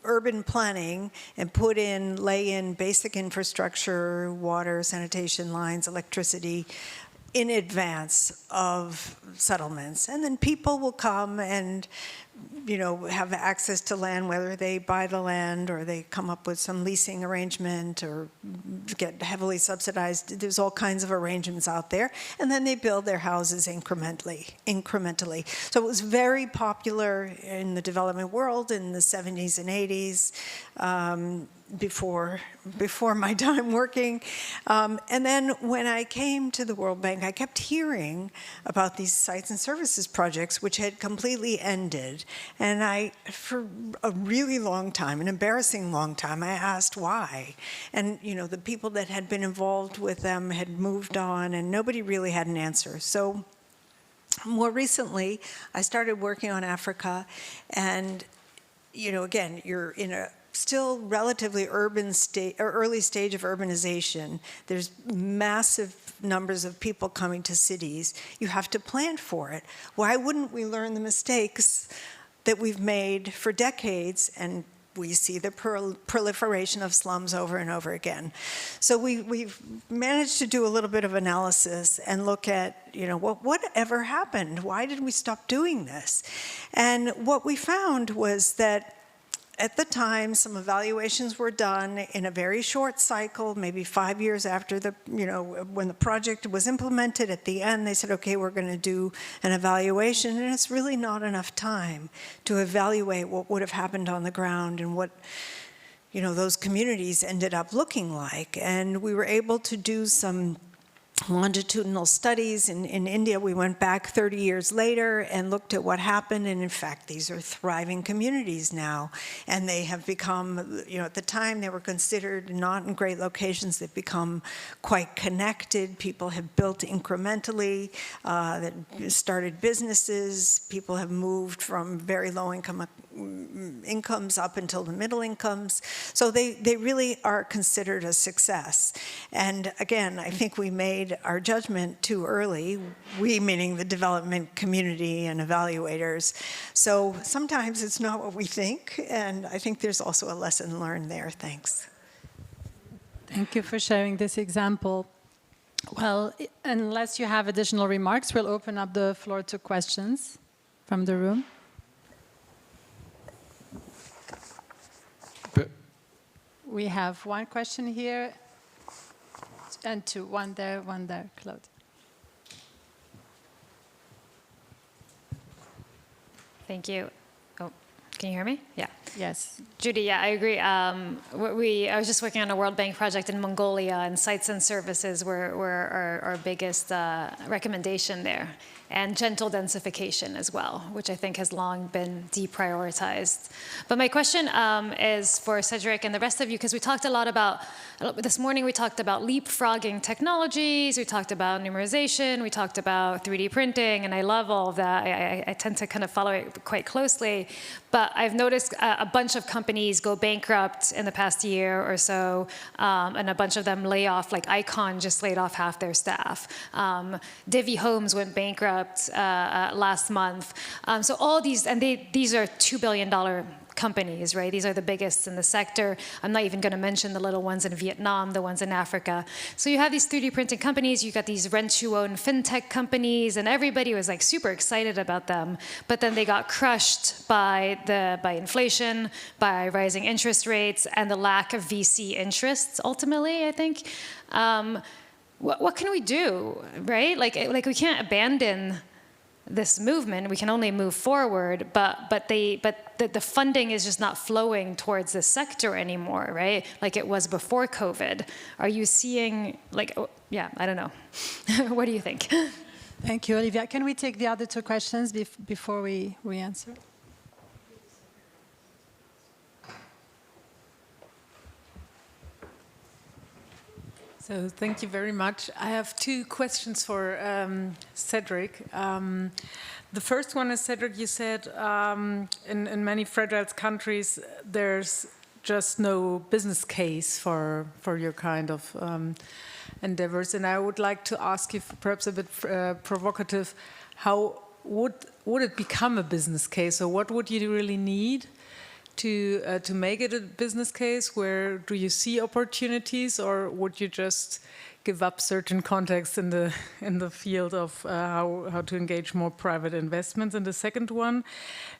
urban planning and lay in basic infrastructure, water, sanitation lines, electricity, in advance of settlements. And then people will come and have access to land, whether they buy the land or they come up with some leasing arrangement or get heavily subsidized. There's all kinds of arrangements out there. And then they build their houses incrementally. So it was very popular in the development world in the 70s and 80s, before my time working. And then when I came to the World Bank, I kept hearing about these sites and services projects which had completely ended. And for a really long time, an embarrassing long time, I asked why. And the people that had been involved with them had moved on and nobody really had an answer. So more recently, I started working on Africa, and again, you're in a still relatively urban early stage of urbanization. There's massive numbers of people coming to cities. You have to plan for it. Why wouldn't we learn the mistakes that we've made for decades? And we see the proliferation of slums over and over again. So we've managed to do a little bit of analysis and look at, whatever happened? Why did we stop doing this? And what we found was that at the time, some evaluations were done in a very short cycle, maybe 5 years after when the project was implemented. At the end, they said, okay, we're going to do an evaluation, and it's really not enough time to evaluate what would have happened on the ground and what those communities ended up looking like. And we were able to do some longitudinal studies. In India, we went back 30 years later and looked at what happened, and in fact, these are thriving communities now. And they have become, at the time they were considered not in great locations, they've become quite connected. People have built incrementally, that started businesses. People have moved from very low incomes up until the middle incomes. So they really are considered a success. And again, I think we made our judgment too early, we meaning the development community and evaluators. So sometimes it's not what we think, and I think there's also a lesson learned there. Thanks. Thank you for sharing this example. Well, unless you have additional remarks, we'll open up the floor to questions from the room. We have one question here, and two. One there, Claude. Thank you. Oh, Can you hear me? Yeah. Yes. Judy, yeah, I agree. I was just working on a World Bank project in Mongolia, and sites and services were our biggest recommendation there. And gentle densification as well, which I think has long been deprioritized. But my question is for Cédric and the rest of you, because we talked a lot about, this morning we talked about leapfrogging technologies, we talked about numerization, we talked about 3D printing, and I love all of that. I tend to kind of follow it quite closely. But I've noticed a bunch of companies go bankrupt in the past year or so, and a bunch of them lay off, like Icon just laid off half their staff. Divvy Homes went bankrupt last month. So all these, and these are $2 billion companies, right? These are the biggest in the sector. I'm not even going to mention the little ones in Vietnam, the ones in Africa. So you have these 3D printing companies, you got these rent-to-own fintech companies, and everybody was like super excited about them. But then they got crushed by inflation, by rising interest rates, and the lack of VC interests, ultimately, I think. What can we do, right? Like we can't abandon this movement. We can only move forward, but the funding is just not flowing towards this sector anymore, right? Like it was before COVID. Are you seeing, like, yeah, I don't know. What do you think? Thank you, Olivia. Can we take the other two questions before we answer? So thank you very much. I have two questions for Cédric. The first one is, Cédric, you said in many fragile countries there's just no business case for your kind of endeavors. And I would like to ask you, perhaps a bit provocative, how would it become a business case? So what would you really need to make it a business case? Where do you see opportunities, or would you just give up certain contexts in the field of how to engage more private investments? And the second one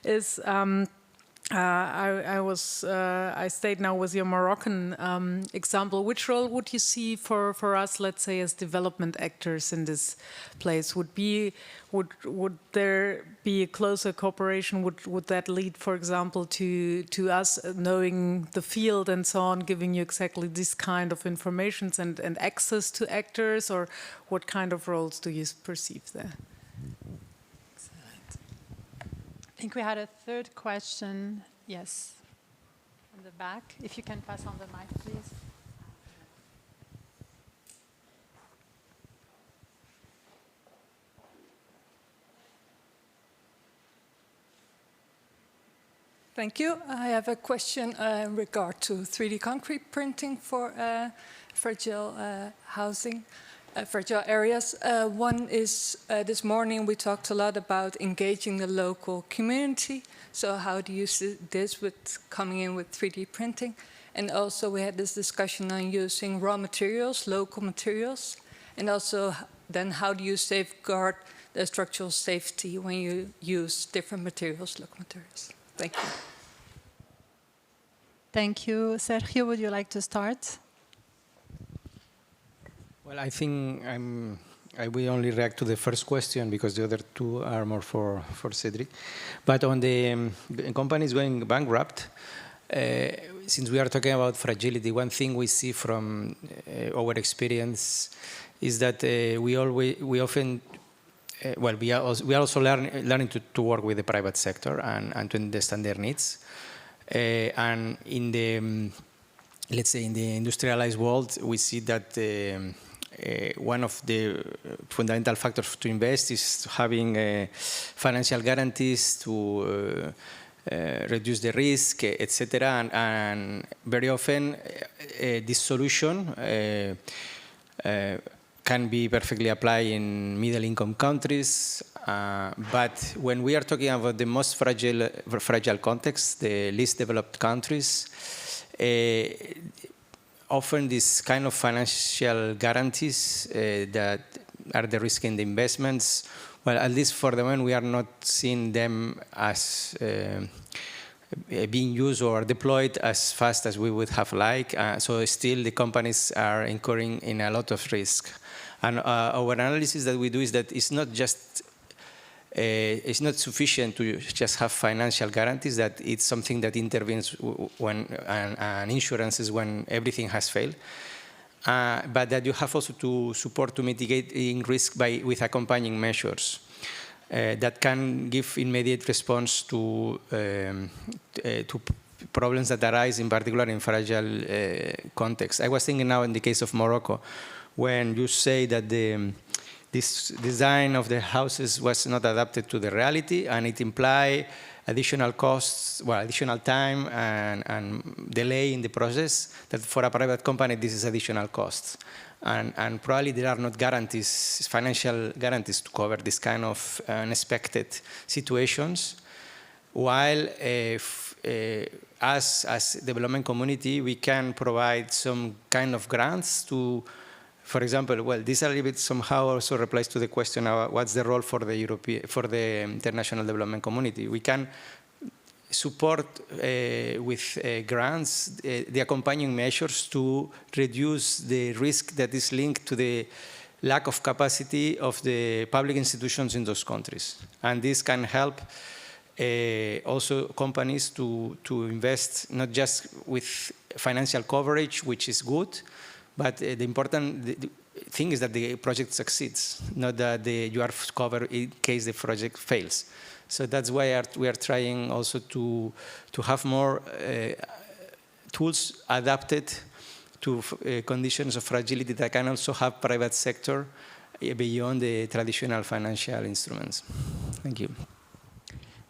is I stayed now with your Moroccan example. Which role would you see for us, let's say, as development actors in this place? Would there be a closer cooperation? Would that lead, for example, to us knowing the field and so on, giving you exactly this kind of information and access to actors, or what kind of roles do you perceive there? I think we had a third question. Yes, in the back. If you can pass on the mic, please. Thank you. I have a question in regard to 3D concrete printing for fragile housing. Fragile areas. One is this morning we talked a lot about engaging the local community. So how do you see this with coming in with 3D printing? And also we had this discussion on using raw materials, local materials. And also then how do you safeguard the structural safety when you use different materials, local materials? Thank you. Thank you. Sergio, would you like to start? Well, I think I will only react to the first question because the other two are more for Cédric. But on the companies going bankrupt, since we are talking about fragility, one thing we see from our experience is that we often we are also learning to work with the private sector and to understand their needs. And in the let's say in the industrialized world, we see that one of the fundamental factors to invest is having financial guarantees to reduce the risk, etc. And very often this solution can be perfectly applied in middle-income countries. But when we are talking about the most fragile context, the least developed countries, often this kind of financial guarantees that are the risk in the investments, well, at least for the moment, we are not seeing them as being used or deployed as fast as we would have liked. So still the companies are incurring in a lot of risk. And our analysis that we do is that it's not just it's not sufficient to just have financial guarantees, that it's something that intervenes when, and insurances when everything has failed. But that you have also to support to mitigating risk with accompanying measures that can give immediate response to problems that arise, in particular in fragile contexts. I was thinking now in the case of Morocco, when you say that this design of the houses was not adapted to the reality, and it implied additional costs, well, additional time and delay in the process, that for a private company this is additional costs. And probably there are not guarantees, financial guarantees, to cover this kind of unexpected situations, while as development community, we can provide some kind of grants to, for example, well, this a little bit somehow also replies to the question of what's the role for the international development community. We can support with grants the accompanying measures to reduce the risk that is linked to the lack of capacity of the public institutions in those countries. And this can help also companies to invest not just with financial coverage, which is good, but the important thing is that the project succeeds, not that you are covered in case the project fails. So that's why we are trying also to have more tools adapted to conditions of fragility that can also have private sector beyond the traditional financial instruments. Thank you.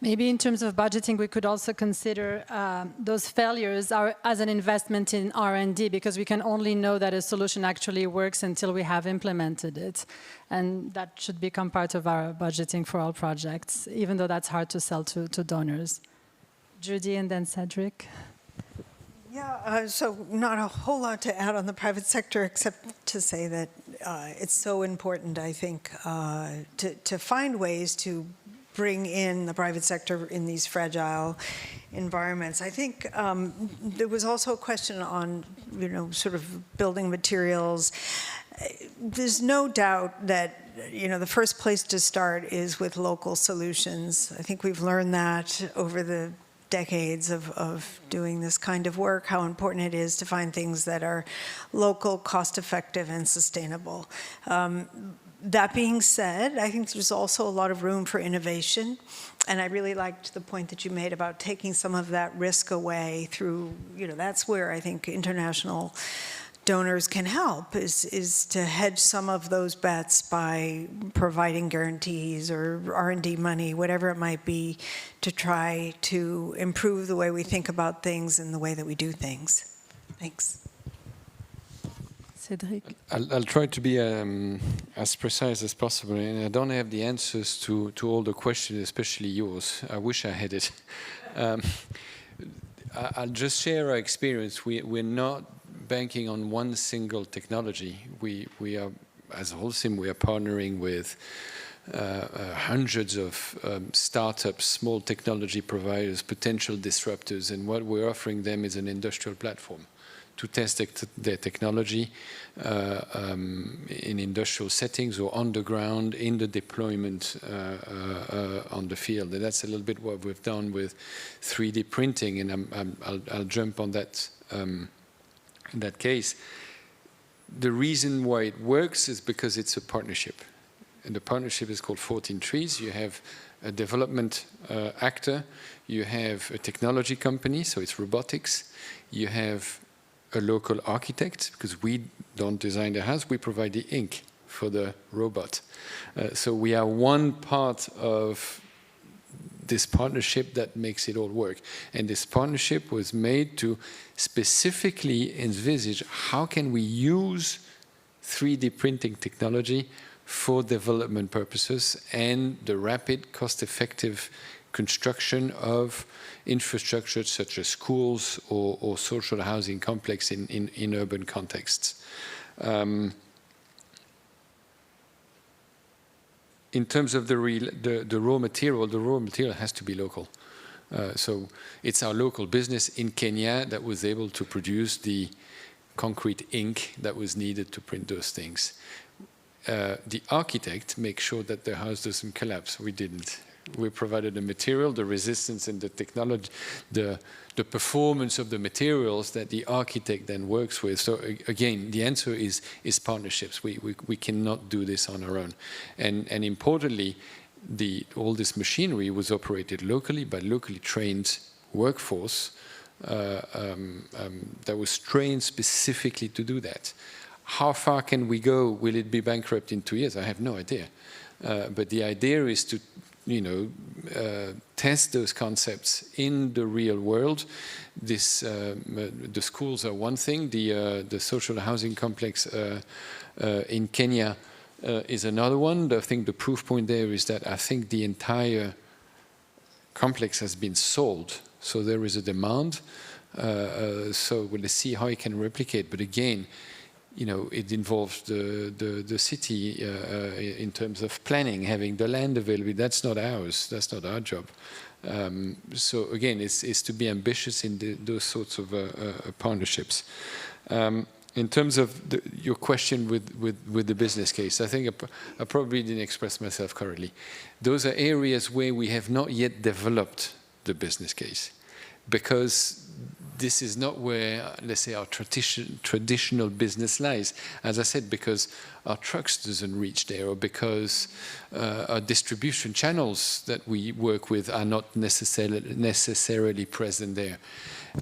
Maybe in terms of budgeting, we could also consider those failures as an investment in R&D, because we can only know that a solution actually works until we have implemented it. And that should become part of our budgeting for all projects, even though that's hard to sell to donors. Judy and then Cédric. Yeah, so not a whole lot to add on the private sector, except to say that it's so important, I think, to find ways to bring in the private sector in these fragile environments. I think there was also a question on, sort of building materials. There's no doubt that, the first place to start is with local solutions. I think we've learned that over the decades of doing this kind of work, how important it is to find things that are local, cost-effective, and sustainable. That being said, I think there's also a lot of room for innovation, and I really liked the point that you made about taking some of that risk away through, that's where I think international donors can help, is to hedge some of those bets by providing guarantees or R&D money, whatever it might be, to try to improve the way we think about things and the way that we do things. Thanks. Cédric. I'll try to be as precise as possible, and I don't have the answers to all the questions, especially yours. I wish I had it. I'll just share our experience. We're not banking on one single technology. We are, as Holcim, we are partnering with hundreds of startups, small technology providers, potential disruptors, and what we're offering them is an industrial platform to test their technology in industrial settings or on the ground in the deployment on the field. And that's a little bit what we've done with 3D printing, and I'll jump on that in that case. The reason why it works is because it's a partnership. And the partnership is called 14 Trees. You have a development actor, you have a technology company, so it's robotics, you have a local architect, because we don't design the house, we provide the ink for the robot. So we are one part of this partnership that makes it all work. And this partnership was made to specifically envisage how can we use 3D printing technology for development purposes and the rapid, cost-effective construction of infrastructure such as schools or social housing complex in urban contexts. In terms of the raw material has to be local. So it's our local business in Kenya that was able to produce the concrete ink that was needed to print those things. the architect makes sure that the house doesn't collapse. We didn't. We provided the material, the resistance, and the technology, the performance of the materials that the architect then works with. So again, the answer is partnerships. We cannot do this on our own. And importantly, all this machinery was operated locally by locally trained workforce that was trained specifically to do that. How far can we go? Will it be bankrupt in 2 years? I have no idea. But the idea is to test those concepts in the real world. The schools are one thing. The social housing complex in Kenya is another one. I think the proof point there is that I think the entire complex has been sold. So there is a demand. So we'll see how it can replicate. But again, it involves the city in terms of planning, having the land available. That's not ours. That's not our job. So again, it's to be ambitious in those sorts of partnerships. In terms of your question with the business case, I think I probably didn't express myself correctly. Those are areas where we have not yet developed the business case, because this is not where, let's say, our traditional business lies. As I said, because our trucks doesn't reach there, or because our distribution channels that we work with are not necessarily present there.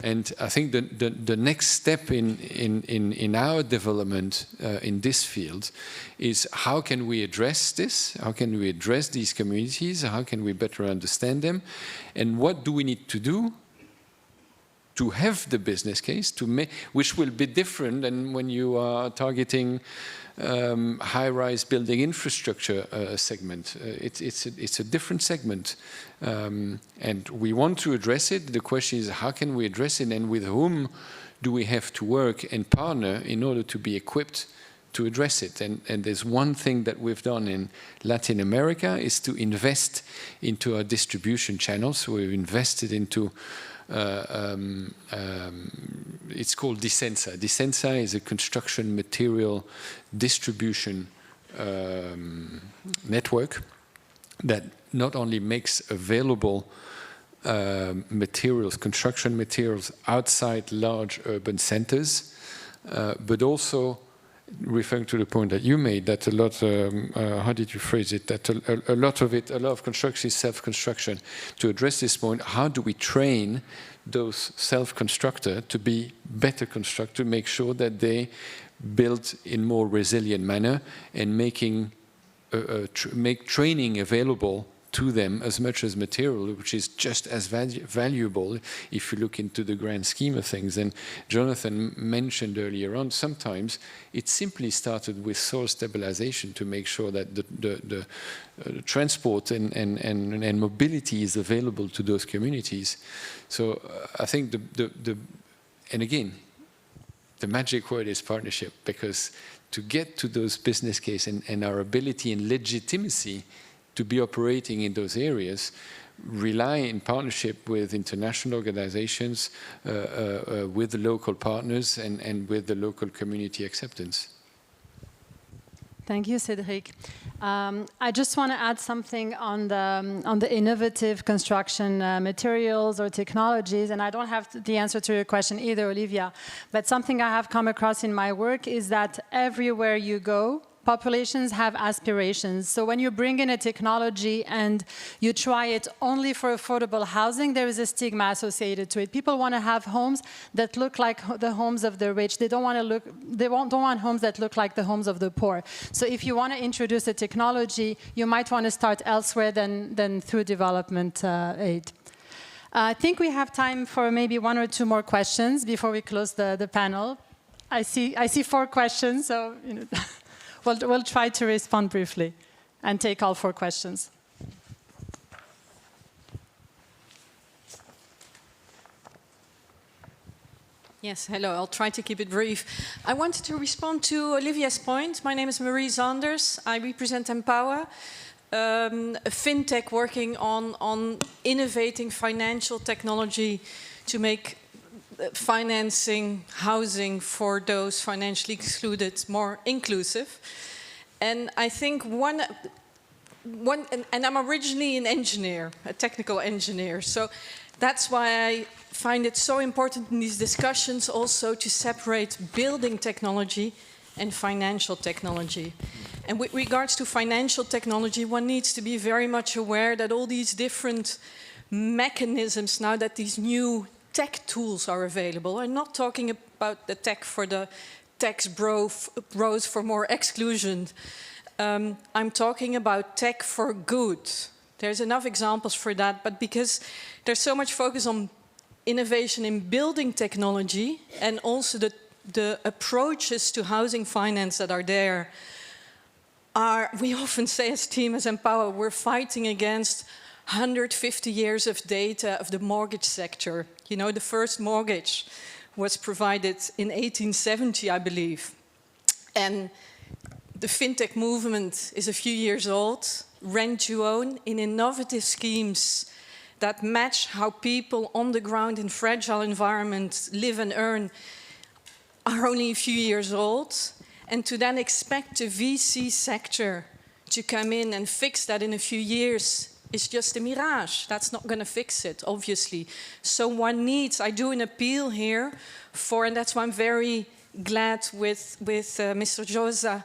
And I think the next step in our development in this field is how can we address this? How can we address these communities? How can we better understand them? And what do we need to do to have the business case, which will be different than when you are targeting high-rise building infrastructure segment. It's a different segment, and we want to address it. The question is, how can we address it, and with whom do we have to work and partner in order to be equipped to address it? And there's one thing that we've done in Latin America is to invest into our distribution channels. So we've invested into it's called Disensa. Disensa is a construction material distribution network that not only makes available construction materials outside large urban centers, but also, referring to the point that you made, that a lot, how did you phrase it, that a lot of construction is self-construction. To address this point, how do we train those self-constructors to be better constructors, to make sure that they build in more resilient manner, and make training available to them as much as material, which is just as valuable if you look into the grand scheme of things. And Jonathan mentioned earlier on, sometimes it simply started with soil stabilization to make sure that the transport and mobility is available to those communities. So I think and again, the magic word is partnership, because to get to those business case and our ability and legitimacy to be operating in those areas rely in partnership with international organizations, with the local partners, and with the local community acceptance. Thank you, Cédric. I just want to add something on the innovative construction materials or technologies, and I don't have the answer to your question either, Olivia, but something I have come across in my work is that everywhere you go, populations have aspirations. So when you bring in a technology and you try it only for affordable housing, there is a stigma associated to it. People want to have homes that look like the homes of the rich. They don't want homes that look like the homes of the poor. So if you want to introduce a technology, you might want to start elsewhere than through development aid. I think we have time for maybe 1 or 2 more questions before we close the panel. I see 4 questions, so We'll try to respond briefly and take all 4 questions. Yes, hello. I'll try to keep it brief. I wanted to respond to Olivia's point. My name is Marie Zanders. I represent INTPA, a fintech working on innovating financial technology to make financing housing for those financially excluded more inclusive. And I think and I'm originally an engineer, a technical engineer, so that's why I find it so important in these discussions also to separate building technology and financial technology. And with regards to financial technology, one needs to be very much aware that all these different mechanisms, now that these new tech tools are available, I'm not talking about the tech for the tax bros for more exclusion. I'm talking about tech for good. There's enough examples for that, but because there's so much focus on innovation in building technology and also the approaches to housing finance that are there, we often say as team, as INTPA, we're fighting against 150 years of data of the mortgage sector. You know, the first mortgage was provided in 1870, I believe. And the fintech movement is a few years old. Rent to own in innovative schemes that match how people on the ground in fragile environments live and earn are only a few years old. And to then expect the VC sector to come in and fix that in a few years is just a mirage. That's not going to fix it, obviously. So one needs, I do an appeal here for, and that's why I'm very glad with Mr. Josa,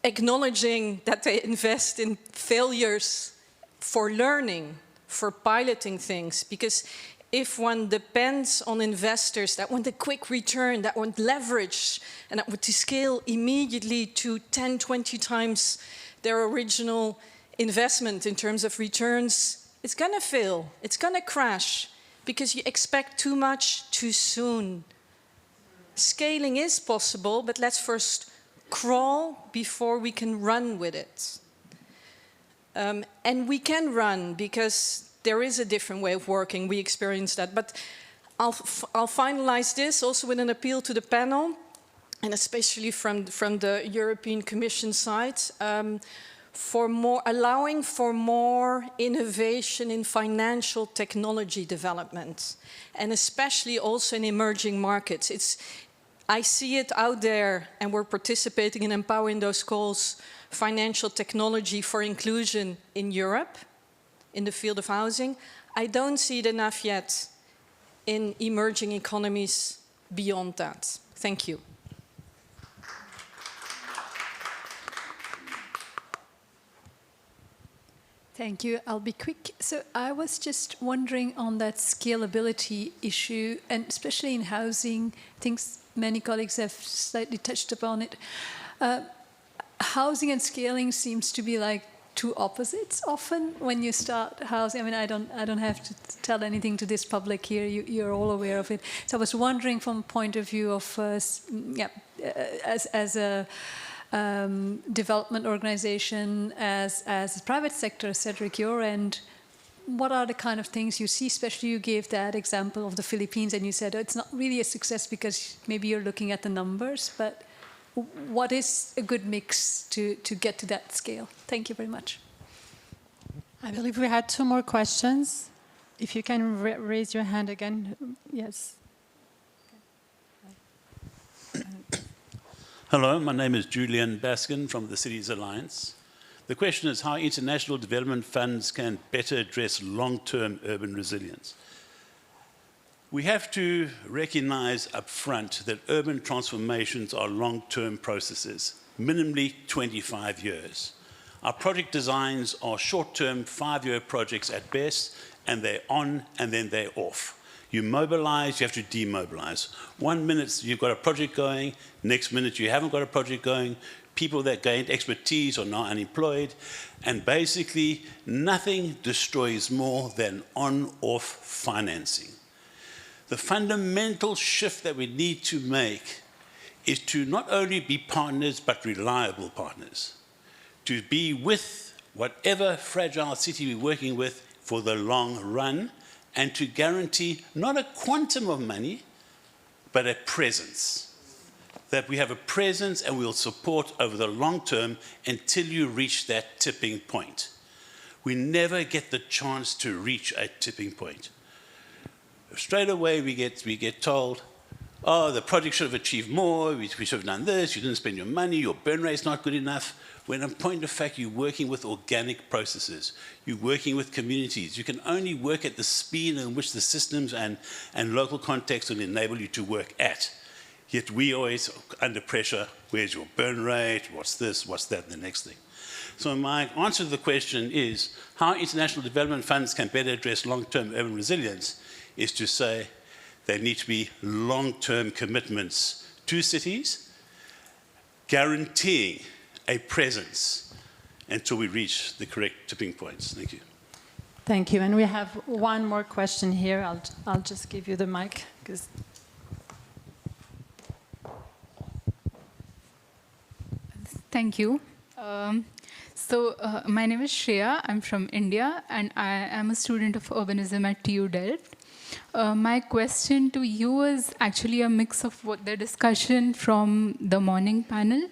acknowledging that they invest in failures for learning, for piloting things. Because if one depends on investors that want a quick return, that want leverage, and that want to scale immediately to 10, 20 times their original investment in terms of returns, it's going to fail. It's going to crash because you expect too much too soon. Scaling is possible, but let's first crawl before we can run with it. And we can run because there is a different way of working. We experience that. But I'll finalize this also with an appeal to the panel, and especially from the European Commission side, for allowing for more innovation in financial technology development, and especially also in emerging markets. I see it out there, and we're participating in empowering those calls, financial technology for inclusion in Europe, in the field of housing. I don't see it enough yet in emerging economies beyond that. Thank you. Thank you. I'll be quick. So I was just wondering on that scalability issue, and especially in housing, I think many colleagues have slightly touched upon it. Housing and scaling seems to be like two opposites often when you start housing. I mean, I don't have to tell anything to this public here. You're all aware of it. So I was wondering from a point of view of, as a development organization, as a private sector, Cédric, your end, what are the kind of things you see? Especially you gave that example of the Philippines, and you said it's not really a success because maybe you're looking at the numbers, but what is a good mix to get to that scale? Thank you very much. I believe we had two more questions. If you can raise your hand again. Yes. Hello, my name is Julian Baskin from the Cities Alliance. The question is how international development funds can better address long-term urban resilience. We have to recognize up front that urban transformations are long-term processes, minimally 25 years. Our project designs are short-term 5-year projects at best, and they're on and then they're off. You mobilize, you have to demobilize. 1 minute you've got a project going, next minute you haven't got a project going. People that gained expertise are now unemployed. And basically, nothing destroys more than on-off financing. The fundamental shift that we need to make is to not only be partners, but reliable partners. To be with whatever fragile city we're working with for the long run, and to guarantee not a quantum of money, but a presence. That we have a presence and we'll support over the long term until you reach that tipping point. We never get the chance to reach a tipping point. Straight away we get told, oh, the project should have achieved more, we should have done this, you didn't spend your money, your burn rate's not good enough. When in point of fact, you're working with organic processes, you're working with communities. You can only work at the speed in which the systems and local context will enable you to work at. Yet we always under pressure, where's your burn rate, what's this, what's that, the next thing. So my answer to the question is, how international development funds can better address long-term urban resilience is to say there need to be long-term commitments to cities, guaranteeing a presence until we reach the correct tipping points. Thank you. Thank you. And we have one more question here. I'll just give you the mic. Thank you. My name is Shreya. I'm from India, and I am a student of urbanism at TU Delft. My question to you is actually a mix of what the discussion from the morning panel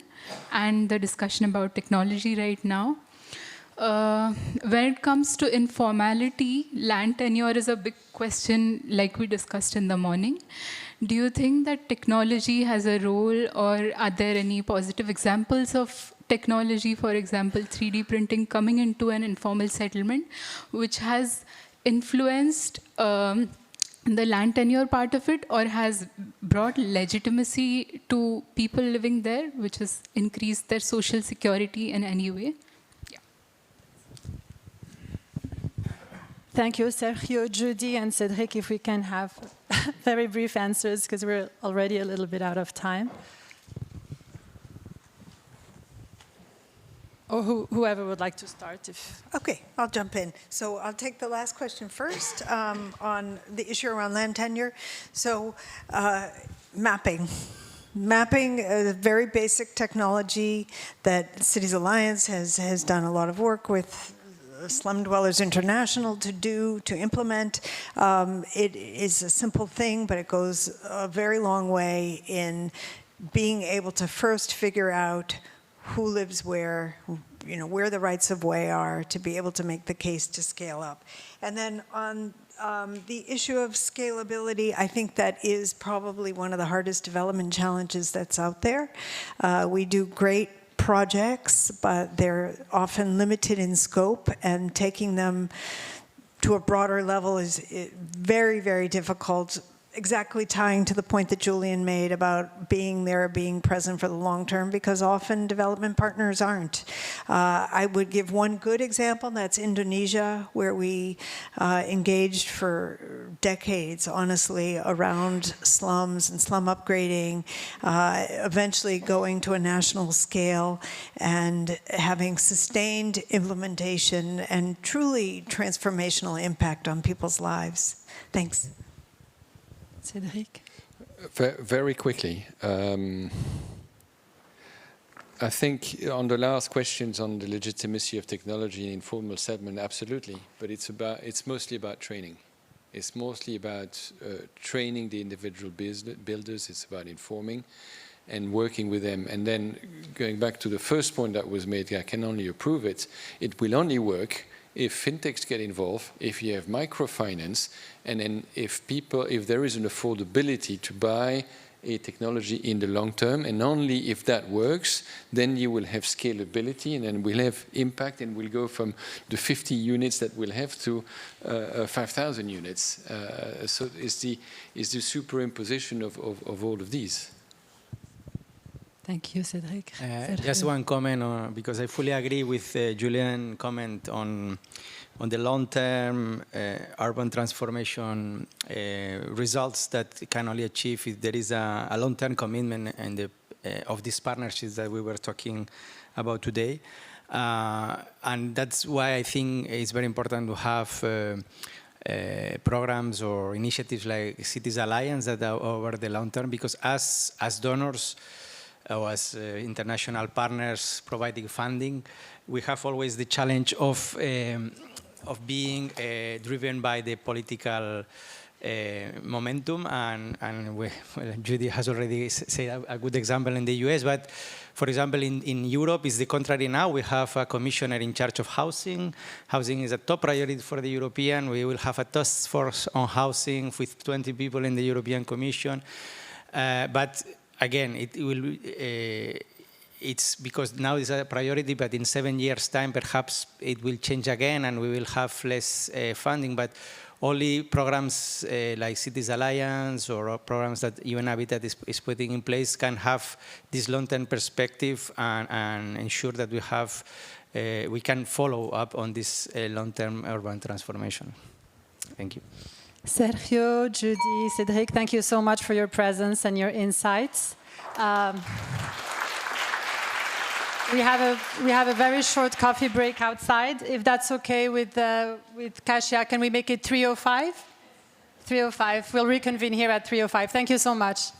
and the discussion about technology right now. When it comes to informality, land tenure is a big question like we discussed in the morning. Do you think that technology has a role, or are there any positive examples of technology, for example, 3D printing coming into an informal settlement, which has influenced the land tenure part of it, or has brought legitimacy to people living there, which has increased their social security in any way? Yeah. Thank you, Sergio, Judy, and Cédric, if we can have very brief answers, because we're already a little bit out of time. Or whoever would like to start. Okay, I'll jump in. So I'll take the last question first on the issue around land tenure. So mapping. Mapping is a very basic technology that Cities Alliance has done a lot of work with Slum Dwellers International to implement. It is a simple thing, but it goes a very long way in being able to first figure out who lives where, where the rights of way are, to be able to make the case to scale up. And then on the issue of scalability, I think that is probably one of the hardest development challenges that's out there. We do great projects, but they're often limited in scope, and taking them to a broader level is very, very difficult. Exactly tying to the point that Julian made about being there, being present for the long term, because often development partners aren't. I would give one good example, that's Indonesia, where we engaged for decades, honestly, around slums and slum upgrading, eventually going to a national scale and having sustained implementation and truly transformational impact on people's lives. Thanks. Cédric? Very quickly. I think on the last questions on the legitimacy of technology in informal settlement, absolutely. But it's mostly about training. It's mostly about training the individual builders. It's about informing and working with them. And then going back to the first point that was made, I can only approve it. It will only work if fintechs get involved, if you have microfinance, and then if there is an affordability to buy a technology in the long term, and only if that works, then you will have scalability, and then we'll have impact, and we'll go from the 50 units that we'll have to 5,000 units. So it's the superimposition of all of these. Thank you, Cédric. Just one comment, because I fully agree with Julian's comment on the long-term urban transformation results that can only achieve if there is a long-term commitment of these partnerships that we were talking about today. And that's why I think it's very important to have programs or initiatives like Cities Alliance that are over the long term, because as donors, or as international partners providing funding, we have always the challenge of being driven by the political momentum, and Judy has already said a good example in the US, but for example in Europe it's the contrary now. We have a commissioner in charge of housing. Housing is a top priority for the European. We will have a task force on housing with 20 people in the European Commission. But again, it will. It's because now it's a priority, but in 7 years' time, perhaps it will change again, and we will have less funding. But only programs like Cities Alliance or programs that UN Habitat is putting in place can have this long-term perspective and ensure that we can follow up on this long-term urban transformation. Thank you. Sergio, Judy, Cédric, thank you so much for your presence and your insights. We have a very short coffee break outside. If that's okay with Kasia, can we make it 3:05? 3:05. We'll reconvene here at 3:05. Thank you so much.